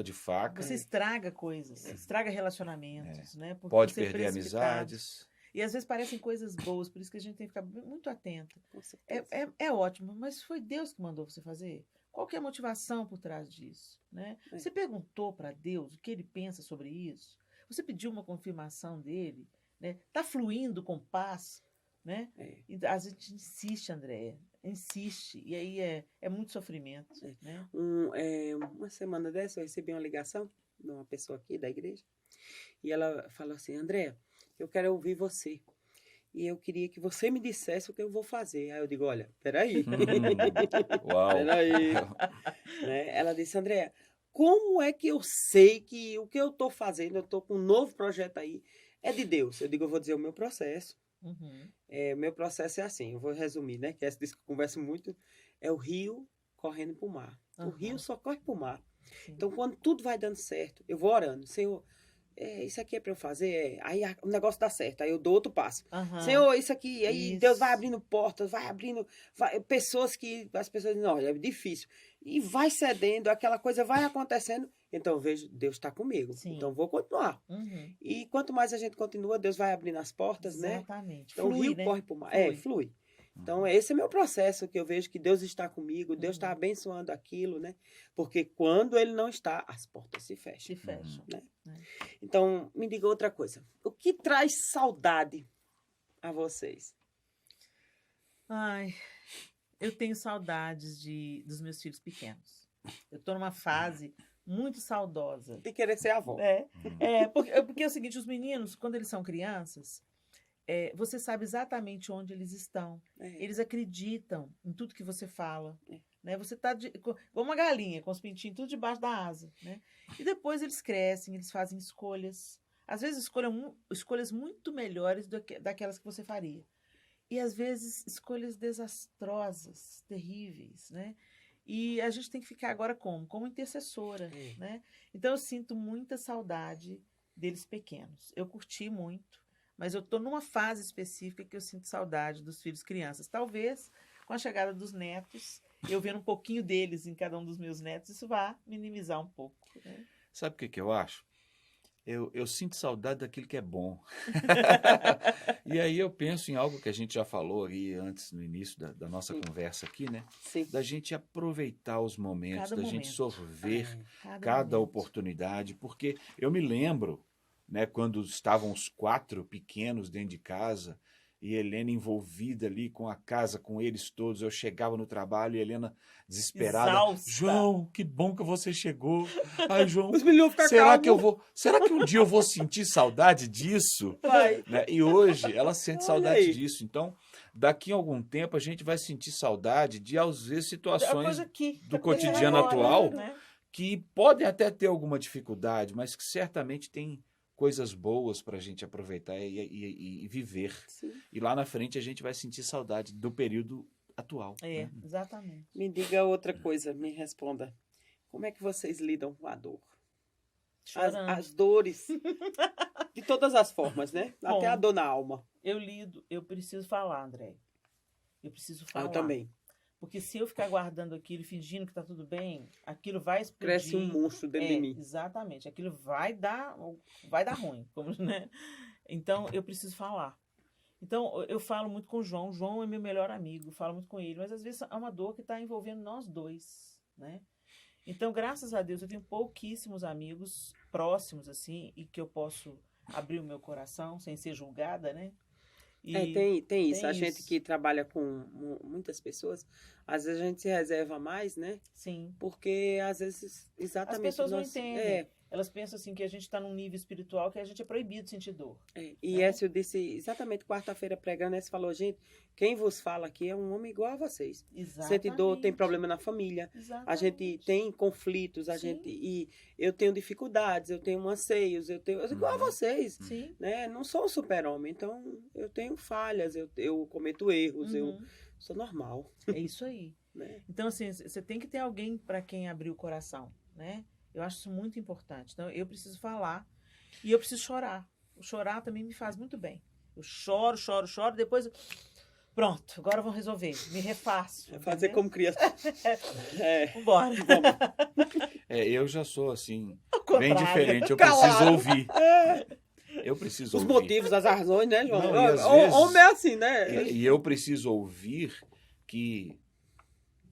de faca. Você estraga coisas, estraga relacionamentos, né? Porque pode você é perder amizades. E às vezes parecem coisas boas, por isso que a gente tem que ficar muito atento. Com certeza. É ótimo, mas foi Deus que mandou você fazer? Qual que é a motivação por trás disso? Né? Você perguntou para Deus o que ele pensa sobre isso? Você pediu uma confirmação dele? Né? Tá fluindo com paz? Né? E a gente insiste, Andréia, insiste, e aí é muito sofrimento. Né? Uma semana dessa eu recebi uma ligação de uma pessoa aqui da igreja, e ela falou assim, Andréia, eu quero ouvir você, e eu queria que você me dissesse o que eu vou fazer. Aí eu digo, olha, peraí. Uau. Peraí. Né? Ela disse, Andréia, como é que eu sei que o que eu estou fazendo, eu estou com um novo projeto aí, é de Deus? Eu digo, eu vou dizer o meu processo. Meu processo é assim, eu vou resumir, né? Que essa diz que eu converso muito, é o rio correndo para o mar. O rio só corre para o mar. Sim. Então, quando tudo vai dando certo, eu vou orando, Senhor, isso aqui é para eu fazer, aí o negócio dá certo, aí eu dou outro passo. Senhor, isso aqui, aí Isso. Deus vai abrindo portas, vai abrindo, pessoas que, as pessoas dizem, olha, é difícil, e vai cedendo, aquela coisa vai acontecendo, então eu vejo, Deus está comigo, então vou continuar. E quanto mais a gente continua, Deus vai abrindo as portas, Exatamente. Né? Então Flui, o rio né? corre para o mar, Flui. Então, esse é meu processo, que eu vejo que Deus está comigo, Deus está abençoando aquilo, né? Porque quando Ele não está, as portas se fecham. Né? Então, me diga outra coisa. O que traz saudade a vocês? Ai, eu tenho saudades dos meus filhos pequenos. Eu estou numa fase muito saudosa. De querer ser avó. Porque é o seguinte, os meninos, quando eles são crianças... você sabe exatamente onde eles estão. Eles acreditam em tudo que você fala. Né? Você está como uma galinha, com os pintinhos tudo debaixo da asa. Né? E depois eles crescem, eles fazem escolhas. Às vezes escolhas muito melhores daquelas que você faria. E às vezes escolhas desastrosas, terríveis. Né? E a gente tem que ficar agora como intercessora. Né? Então eu sinto muita saudade deles pequenos. Eu curti muito. Mas eu estou numa fase específica que eu sinto saudade dos filhos crianças. Talvez, com a chegada dos netos, eu vendo um pouquinho deles em cada um dos meus netos, isso vá minimizar um pouco. Né? Sabe o que eu acho? Eu sinto saudade daquilo que é bom. E aí eu penso em algo que a gente já falou aí antes, no início da nossa conversa aqui, né? Sim. Da gente aproveitar os momentos, gente sorver cada oportunidade. Porque eu me lembro... Né, quando estavam os 4 pequenos dentro de casa, e Helena envolvida ali com a casa, com eles todos. Eu chegava no trabalho e Helena desesperada. Exausta. João, que bom que você chegou. Ai, João, Os meninos ficam será calmos. será que um dia eu vou sentir saudade disso? Vai. Né? E hoje ela sente Olha saudade aí. disso. Então, daqui a algum tempo a gente vai sentir saudade de, às vezes, A situações coisa aqui, do tá acontecendo cotidiano agora, atual, né? que podem até ter alguma dificuldade, mas que certamente tem coisas boas para a gente aproveitar e viver. Sim. E lá na frente a gente vai sentir saudade do período atual. É, Né? exatamente. Me diga outra coisa, me responda. Como é que vocês lidam com a dor? Chorando. As dores. De todas as formas, né? Bom. Até a dor na alma. Eu lido, eu preciso falar, André. Eu preciso falar. Eu também. Porque se eu ficar guardando aquilo, fingindo que tá tudo bem, aquilo vai explodir. Cresce um monstro dentro de mim. Exatamente. Aquilo vai dar ruim. Né? Então, eu preciso falar. Então, eu falo muito com o João. O João é meu melhor amigo, eu falo muito com ele. Mas, às vezes, é uma dor que está envolvendo nós dois, né? Então, graças a Deus, eu tenho pouquíssimos amigos próximos, assim, e que eu posso abrir o meu coração sem ser julgada, né? E Tem isso. tem A gente isso. que trabalha com muitas pessoas, às vezes a gente se reserva mais, né? sim. Porque às vezes, As exatamente. pessoas não nós- entendem. Elas pensam assim que a gente está num nível espiritual que a gente é proibido de sentir dor. E né? Écio disse exatamente quarta-feira pregando, Écio falou, gente, quem vos fala aqui é um homem igual a vocês. Exatamente. Sente dor, tem problema na família, a gente Exatamente. tem conflitos, Sim. e eu tenho dificuldades, eu tenho anseios, eu igual a vocês. Sim. Né? Não sou um super-homem, então eu tenho falhas, eu cometo erros, eu Uhum. sou normal. É isso aí. Né? Então, assim, você tem que ter alguém para quem abrir o coração, né? Eu acho isso muito importante. Então, eu preciso falar e eu preciso chorar. O chorar também me faz muito bem. Eu choro, depois... Pronto, agora vamos resolver. Me refaço. Fazer entendeu? como criança. Vambora. Eu já sou assim, Ao bem contrário. diferente. Eu Calado. preciso ouvir. Eu preciso Os ouvir. motivos, as razões, né, João? Não, e às O vezes- homem é assim, né? E eu preciso ouvir que,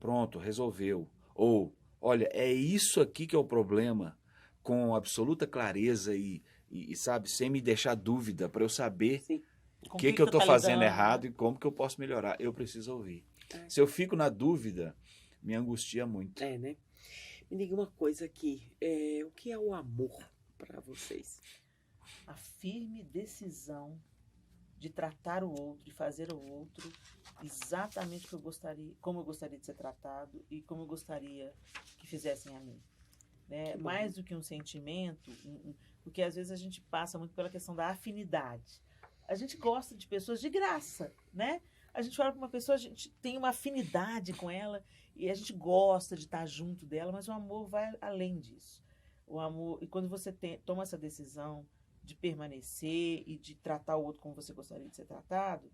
pronto, resolveu. Ou, olha, é isso aqui que é o problema, com absoluta clareza e sabe, sem me deixar dúvida, para eu saber Sim. o Com que eu estou tá fazendo lidando, errado né? e como que eu posso melhorar. Eu preciso ouvir. É. Se eu fico na dúvida, me angustia muito. É, né? Me diga uma coisa aqui. O que é o amor para vocês? A firme decisão de tratar o outro, de fazer o outro exatamente como eu gostaria de ser tratado e como eu gostaria que fizessem a mim. Né? Que bom. Mais do que um sentimento, porque às vezes a gente passa muito pela questão da afinidade. A gente gosta de pessoas de graça, né? A gente olha para uma pessoa, a gente tem uma afinidade com ela e a gente gosta de estar junto dela, mas o amor vai além disso. O amor, e quando você toma essa decisão de permanecer e de tratar o outro como você gostaria de ser tratado,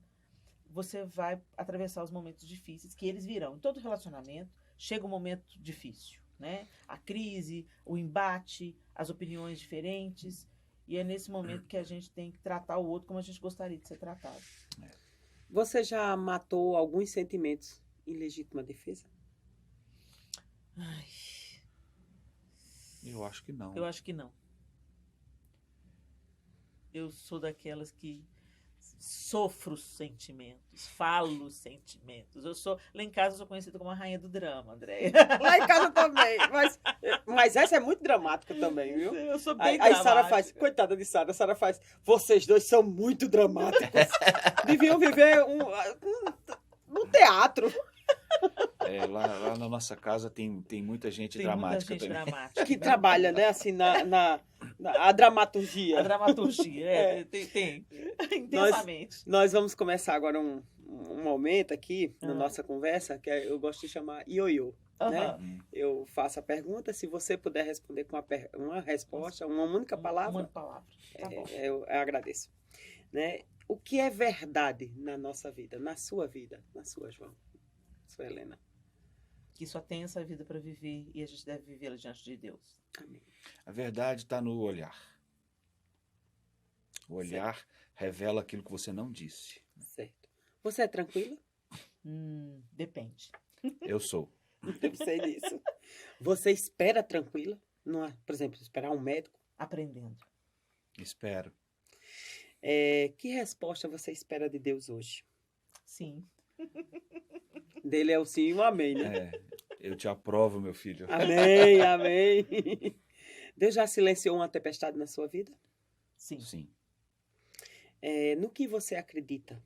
você vai atravessar os momentos difíceis que eles virão. Em todo relacionamento chega um momento difícil, né? A crise, o embate, as opiniões diferentes, e é nesse momento que a gente tem que tratar o outro como a gente gostaria de ser tratado. Você já matou alguns sentimentos em legítima defesa? Ai, Eu acho que não. eu acho que não. Eu sou daquelas que sofro sentimentos, falo sentimentos. Lá em casa eu sou conhecida como a rainha do drama, Andréia. Lá em casa também. Mas essa é muito dramática também, viu? Eu sou bem Aí dramática. Sara faz, coitada de Sara, Sara faz, vocês dois são muito dramáticos. Deviam viver um teatro. Lá na nossa casa tem muita gente Tem dramática muita gente também. dramática. Que trabalha, né, assim, a dramaturgia. A dramaturgia, tem. Intensamente. Nós vamos começar agora um momento aqui na Ah. nossa conversa, que eu gosto de chamar ioiô. Né? Aham. Eu faço a pergunta, se você puder responder com uma resposta, uma única palavra, Uma palavra. Tá bom. eu agradeço. Né? O que é verdade na nossa vida, na sua vida, na sua, João, sua Helena? Que só tem essa vida para viver e a gente deve vivê-la diante de Deus. Amém. A verdade está no olhar. O olhar revela aquilo que você não disse. Certo. Você é tranquila? Depende. Eu sou. Eu sei disso. Você espera tranquila? Não é, por exemplo, esperar um médico? Aprendendo. Espero. Que resposta você espera de Deus hoje? Sim. Dele é o sim e o amém, né? Eu te aprovo, meu filho. Amém, amém. Deus já silenciou uma tempestade na sua vida? Sim. Sim. No que você acredita?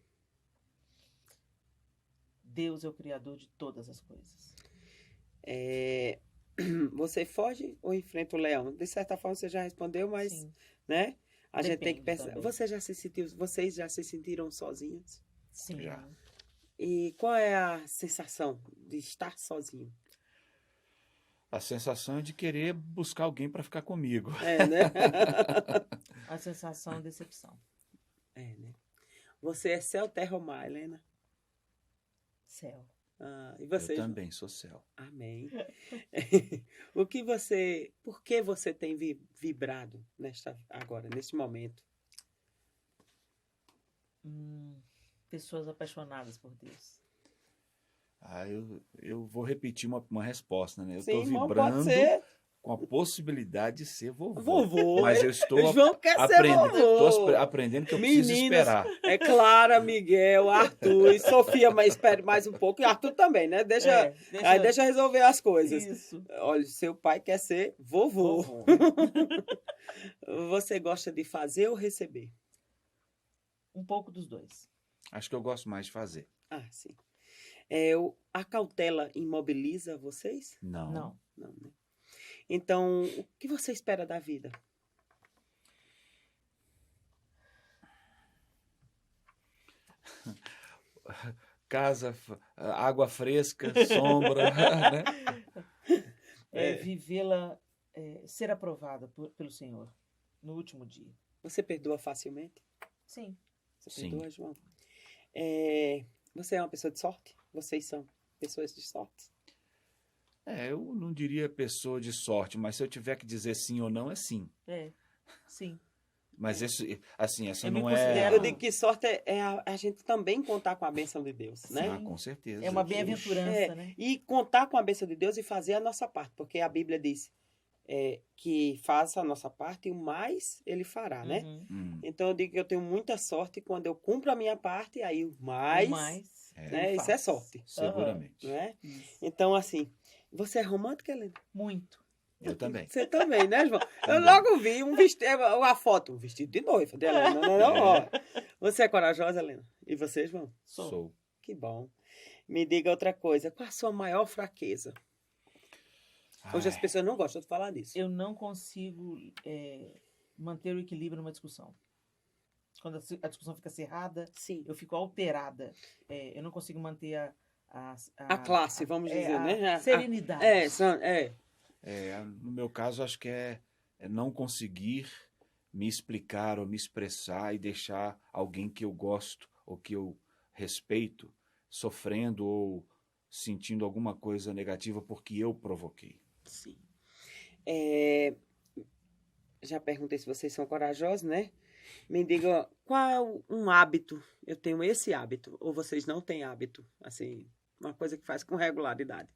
Deus é o criador de todas as coisas. Você foge ou enfrenta o leão? De certa forma você já respondeu, mas, Sim. né? A gente tem que Depende pensar. também. Vocês já se sentiram sozinhos? Sim. Já. E qual é a sensação de estar sozinho? A sensação é de querer buscar alguém para ficar comigo. Né? A sensação de decepção. Né? Você é céu, terra ou mar, Helena? Céu. E você? Eu também sou céu. Amém. Por que você tem vibrado agora, neste momento? Pessoas apaixonadas por Deus. Eu vou repetir uma resposta, né? Eu Sim, estou irmão, vibrando pode ser. com a possibilidade de ser vovô. Vovô. Mas eu estou João quer ser vovô. aprendendo que eu preciso esperar. É Clara, Miguel, Arthur e Sofia, mas espere mais um pouco. E Arthur também, né? Deixa resolver as coisas. Isso. Olha, seu pai quer ser vovô. Você gosta de fazer ou receber? Um pouco dos dois. Acho que eu gosto mais de fazer. Sim. A cautela imobiliza vocês? Não. Não. Não, né? Então, o que você espera da vida? Casa, água fresca, sombra, né? Vivê-la, ser aprovada pelo Senhor no último dia. Você perdoa facilmente? Sim. Você Sim. perdoa, João? Você é uma pessoa de sorte? Vocês são pessoas de sorte? Eu não diria pessoa de sorte, mas se eu tiver que dizer sim ou não, é sim. Sim. Mas isso, assim, essa Eu me não considero- Eu digo que sorte é a gente também contar com a bênção de Deus, né? Ah, com certeza. É uma bem-aventurança, né? E contar com a bênção de Deus e fazer a nossa parte, porque a Bíblia diz que faça a nossa parte e o mais Ele fará, né? Uhum. Então eu digo que eu tenho muita sorte quando eu cumpro a minha parte, aí o mais, O mais. né? ele Isso é faz. sorte, Seguramente. né? Isso. Então assim, você é romântica, Helena? Muito. Eu também. Você também, né, João? Eu Também. logo vi uma foto, um vestido de noiva de Helena. Não, ó. Você é corajosa, Helena? E você, João? Sou. Que bom. Me diga outra coisa. Qual a sua maior fraqueza? Hoje as Ai, pessoas não gostam de falar disso. Eu não consigo manter o equilíbrio numa discussão. Quando a discussão fica acirrada, Sim. eu fico alterada. Eu não consigo manter A classe, vamos dizer, né? A serenidade. no meu caso, acho que é não conseguir me explicar ou me expressar e deixar alguém que eu gosto ou que eu respeito sofrendo ou sentindo alguma coisa negativa porque eu provoquei. Sim. Já perguntei se vocês são corajosos, né? Me diga, qual um hábito? Eu tenho esse hábito. Ou vocês não têm hábito? Assim, uma coisa que faz com regularidade.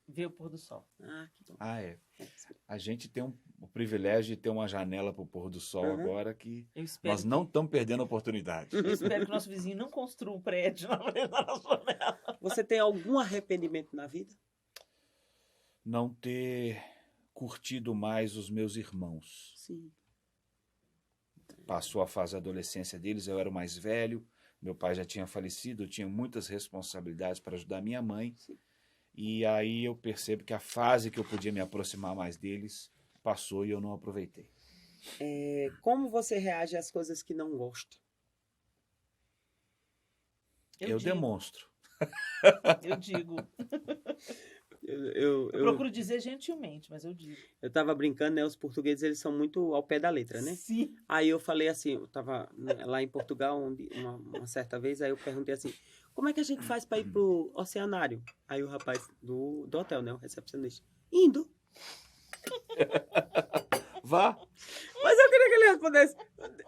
Ver o pôr do sol. Que bom. A gente tem o privilégio de ter uma janela para o pôr do sol agora que Eu espero, nós não estamos perdendo a oportunidade. eu espero que o nosso vizinho não construa um prédio na frente da nossa janela. Você tem algum arrependimento na vida? Não ter curtido mais os meus irmãos. Sim. Passou a fase da adolescência deles, eu era o mais velho, meu pai já tinha falecido, eu tinha muitas responsabilidades para ajudar minha mãe. Sim. E aí eu percebo que a fase que eu podia me aproximar mais deles passou e eu não aproveitei. Como você reage às coisas que não gosta? Eu digo, demonstro. Eu digo. Eu Eu procuro dizer gentilmente, mas eu digo. tava brincando, né? Os portugueses, eles são muito ao pé da letra, né? Sim. Aí eu falei assim, eu tava lá em Portugal uma certa vez, aí eu perguntei assim, como é que a gente faz para ir pro oceanário? Aí o rapaz do hotel, né? O recepcionista, indo. Vá! Mas eu queria que ele respondesse,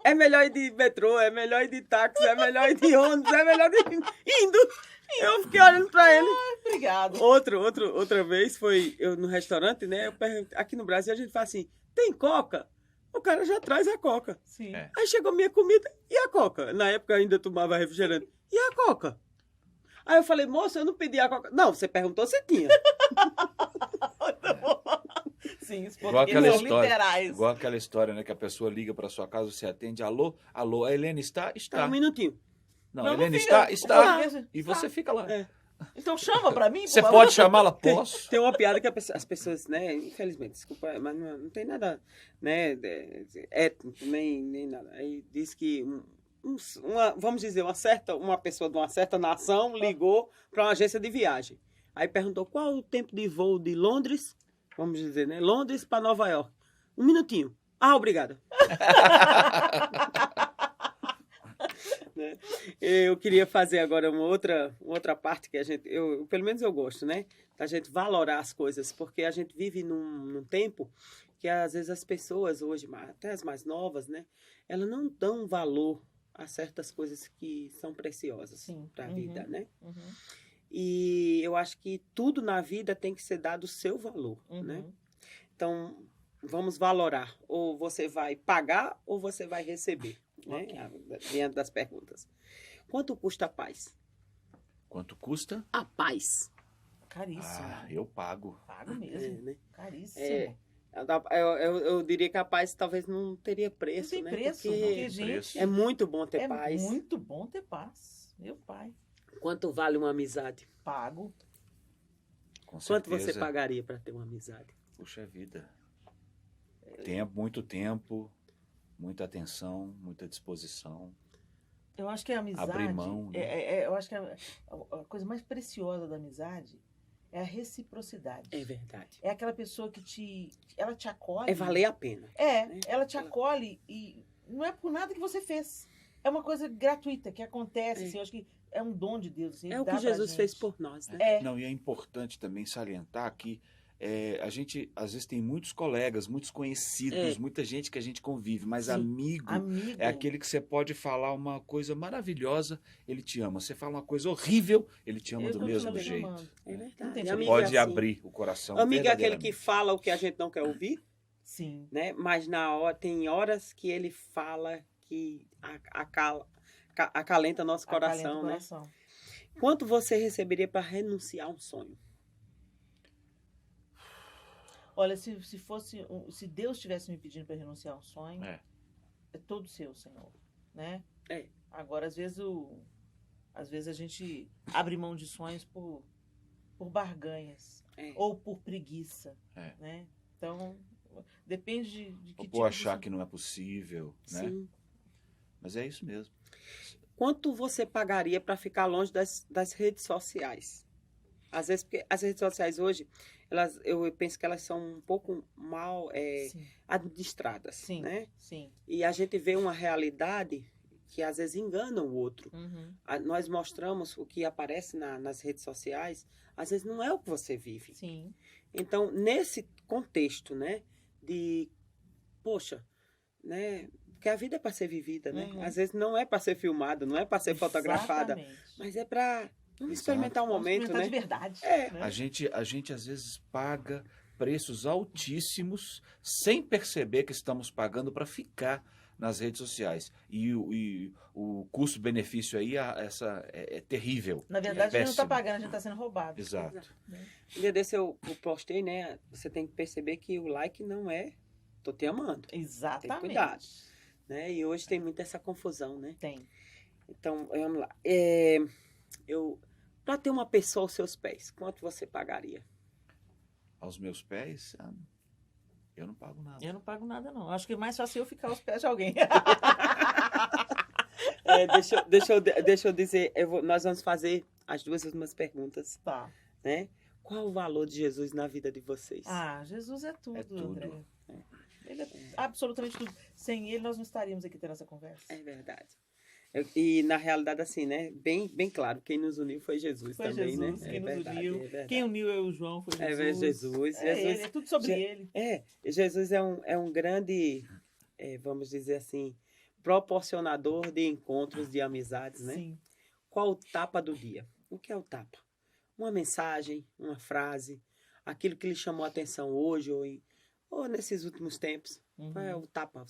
é melhor ir de metrô, é melhor ir de táxi, é melhor ir de ônibus, é melhor ir indo. Eu fiquei olhando pra ele. Obrigado. Outra vez foi eu no restaurante, né? Eu perguntei, aqui no Brasil a gente fala assim, tem coca? O cara já traz a coca. Sim. É. Aí chegou minha comida e a coca. Na época eu ainda tomava refrigerante. E a coca? Aí eu falei, moça, eu não pedi a coca. Não, você perguntou se tinha. Sim, os Igual portugueses aquela são história, literais. igual aquela história, né? Que a pessoa liga para sua casa, você atende, alô, alô, a Helena está? Tá, Está. um minutinho. Não, Não, Helena não está? fica. Está. Português, E você está. fica lá. É. Então chama pra mim, por Você favor. pode chamá-la? Posso? Tem uma piada que as pessoas, né, infelizmente, desculpa, mas não tem nada, né, étnico, nem nada. Aí diz que, vamos dizer, uma pessoa de uma certa nação ligou para uma agência de viagem. Aí perguntou qual o tempo de voo de Londres, vamos dizer, né, Londres para Nova York. Um minutinho. Ah, obrigada. Né? Eu queria fazer agora uma outra parte que pelo menos eu gosto, né? Da gente valorar as coisas, porque a gente vive num tempo que às vezes as pessoas hoje, até as mais novas, né? Elas não dão valor a certas coisas que são preciosas para a vida, né? Uhum. E eu acho que tudo na vida tem que ser dado o seu valor, né? Então, vamos valorar. Ou você vai pagar ou você vai receber. Né? Diante das perguntas. Quanto custa a paz? Quanto custa? A paz. Caríssimo. Ah, eu pago. Pago mesmo. Né? Caríssimo. Eu diria que a paz talvez não teria preço. Não tem né? preço, Porque porque, gente, é muito bom ter é paz. muito bom ter paz. Meu pai. Quanto vale uma amizade? Pago. Com Quanto certeza. você pagaria para ter uma amizade? Puxa vida. Muito tempo, muita atenção, muita disposição. Eu acho que a amizade. Abrir mão, né? Eu acho que a coisa mais preciosa da amizade é a reciprocidade. É verdade. É aquela pessoa que ela te acolhe. É valer a pena. né? Ela te acolhe e não é por nada que você fez. É uma coisa gratuita que acontece. Assim, eu acho que é um dom de Deus. Assim, É o dá que pra Jesus gente. fez por nós, né? É. Não, e é importante também salientar que a gente, às vezes, tem muitos colegas, muitos conhecidos, muita gente que a gente convive, mas Sim. amigo é aquele que você pode falar uma coisa maravilhosa, ele te ama. Você fala uma coisa horrível, ele te ama Eu do continuo mesmo jeito. amando. É Não verdade. tem E Você amigo pode é assim. abrir o coração. Amigo é aquele que verdadeiramente. fala o que a gente não quer ouvir. Sim. Né? Mas tem horas que ele fala que acalenta nosso coração, Acalenta o né? coração. Quanto você receberia para renunciar a um sonho? Olha, se Deus estivesse me pedindo para renunciar a um sonho, É. é todo seu, Senhor, né? É. Agora, às vezes a gente abre mão de sonhos por barganhas ou por preguiça, É. né? Então, depende de que Ou tipo por achar de... que não é possível, né? Sim. Mas é isso mesmo. Quanto você pagaria para ficar longe das redes sociais? Às vezes, porque as redes sociais hoje, eu penso que elas são um pouco mal Sim, administradas, sim, né? sim. E a gente vê uma realidade que às vezes engana o outro. Uhum. Nós mostramos o que aparece nas redes sociais, às vezes não é o que você vive. Sim. Então, nesse contexto, né, de, poxa, né, porque a vida é para ser vivida, né? Uhum. Às vezes não é para ser filmada, não é para ser fotografada, Exatamente. mas é para Exato. experimentar um Vamos momento, experimentar né? de verdade. É. né? A gente às vezes paga preços altíssimos sem perceber que estamos pagando para ficar nas redes sociais. E o custo-benefício aí é terrível. Na verdade, a gente não está péssimo. pagando, a gente está sendo roubado. Exato. Um dia desse eu postei, né? Você tem que perceber que o like não é tô te amando, Exatamente. cuidado. né? E hoje tem muita essa confusão, né? Tem. Então, vamos lá. Para ter uma pessoa aos seus pés, quanto você pagaria? Aos meus pés, eu não pago nada. Eu não pago nada, não. Acho que é mais fácil eu ficar aos pés de alguém. Deixa eu dizer, nós vamos fazer as duas últimas perguntas, Tá. né? Qual o valor de Jesus na vida de vocês? Ah, Jesus é tudo, É tudo. André. Ele é absolutamente tudo. Sem ele, nós não estaríamos aqui tendo essa conversa. É verdade. E na realidade, assim, né? Bem claro, quem nos uniu foi Jesus Foi também, Jesus né? quem É nos verdade, uniu. é verdade. Quem uniu eu e o João foi Jesus. Jesus. É, Jesus ele, é tudo sobre ele. Jesus é um grande, vamos dizer assim, proporcionador de encontros, de amizades, né? Sim. Qual o tapa do dia? O que é o tapa? Uma mensagem, uma frase, aquilo que lhe chamou a atenção hoje ou nesses últimos tempos, Qual é o tapa?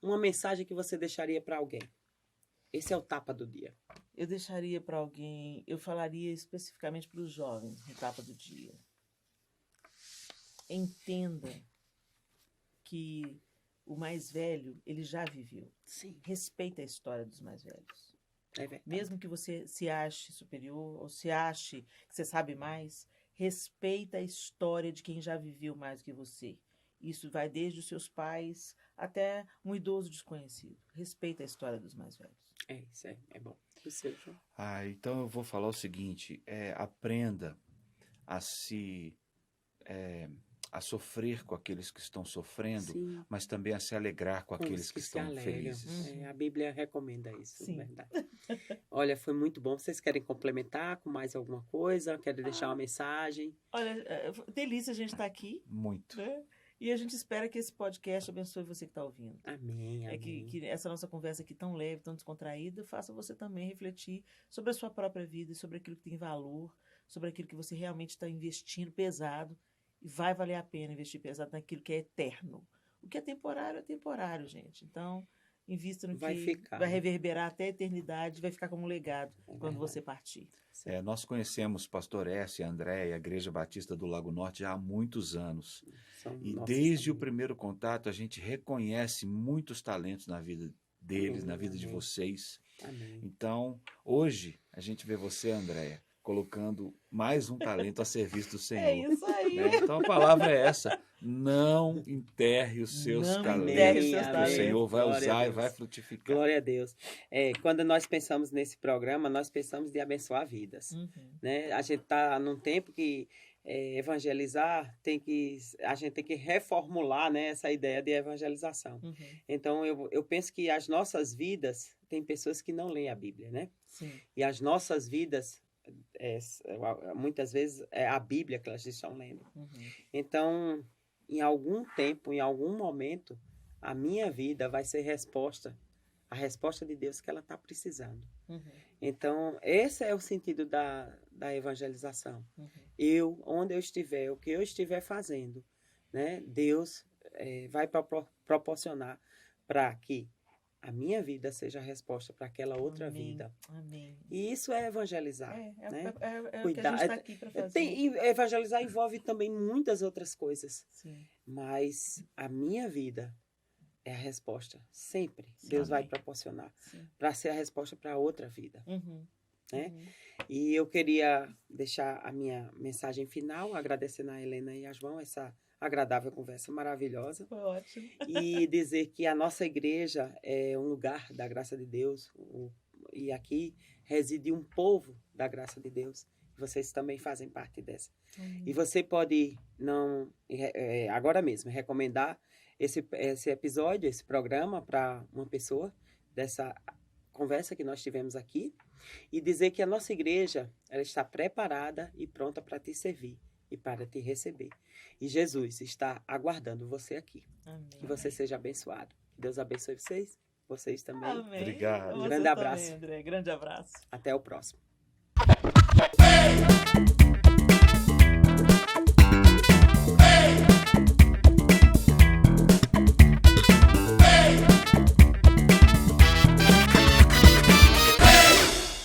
Uma mensagem que você deixaria para alguém. Esse é o tapa do dia. Eu deixaria para alguém, eu falaria especificamente para os jovens no tapa do dia. Entenda que o mais velho, ele já viveu. Sim. Respeita a história dos mais velhos. É verdade. Mesmo que você se ache superior ou se ache que você sabe mais, respeita a história de quem já viveu mais do que você. Isso vai desde os seus pais até um idoso desconhecido. Respeita a história dos mais velhos. Isso é bom. O seu, João? Então eu vou falar o seguinte, aprenda a a sofrer com aqueles que estão sofrendo, Sim. mas também a se alegrar com aqueles que se estão alegram. felizes. A Bíblia recomenda isso, Sim. verdade. Olha, foi muito bom. Vocês querem complementar com mais alguma coisa? Querem deixar uma mensagem? Olha, delícia a gente estar aqui, Muito. né? E a gente espera que esse podcast abençoe você que está ouvindo. Amém, amém. Que essa nossa conversa aqui tão leve, tão descontraída, faça você também refletir sobre a sua própria vida e sobre aquilo que tem valor, sobre aquilo que você realmente está investindo pesado. E vai valer a pena investir pesado naquilo que é eterno. O que é temporário, gente. Então, invista no Vai que ficar, vai né? reverberar até a eternidade, vai ficar como um legado quando verdade. você partir. Nós conhecemos Pastor S. e André e a Igreja Batista do Lago Norte já há muitos anos. São E nossos desde o amigos. primeiro contato, a gente reconhece muitos talentos na vida deles, Amém, na vida de amém. vocês. Amém. Então, hoje, a gente vê você, Andréia, colocando mais um talento a serviço do Senhor. É isso aí. né? Então, a palavra é essa. Não enterre os seus Não talentos. enterre os seus que o talentos. Senhor vai Glória a usar e Deus. vai frutificar. Glória a Deus. Quando nós pensamos nesse programa, nós pensamos de abençoar vidas. Uhum. Né? A gente está num tempo que evangelizar, a gente tem que reformular, né, essa ideia de evangelização. Uhum. Então, eu penso que as nossas vidas, tem pessoas que não leem a Bíblia, né? Sim. E as nossas vidas, muitas vezes, é a Bíblia que elas estão lendo. Uhum. Então, em algum tempo, em algum momento, a minha vida vai ser a resposta de Deus que ela está precisando. Uhum. Então, esse é o sentido da evangelização. Uhum. Onde eu estiver, o que eu estiver fazendo, né, Deus vai proporcionar para que a minha vida seja a resposta para aquela outra Amém. vida. Amém. E isso é evangelizar. É né? o que a Cuidar. gente está aqui para fazer. E evangelizar envolve também muitas outras coisas. Sim. Mas a minha vida é a resposta. Sempre. Sim. Deus vai Amém. proporcionar. Sim. Para ser a resposta para outra vida. Uhum. Né? Uhum. E eu queria deixar a minha mensagem final, agradecendo a Helena e a João essa agradável conversa maravilhosa. Foi ótimo. E dizer que a nossa igreja é um lugar da graça de Deus. E aqui reside um povo da graça de Deus. Vocês também fazem parte dessa. Amém. E você pode, agora mesmo, recomendar esse episódio, esse programa para uma pessoa dessa conversa que nós tivemos aqui e dizer que a nossa igreja ela está preparada e pronta para te servir e para te receber. E Jesus está aguardando você aqui. Amém. Que você seja abençoado. Que Deus abençoe vocês também. Amém. Obrigado. Você Grande também, abraço. André. Grande abraço. Até o próximo.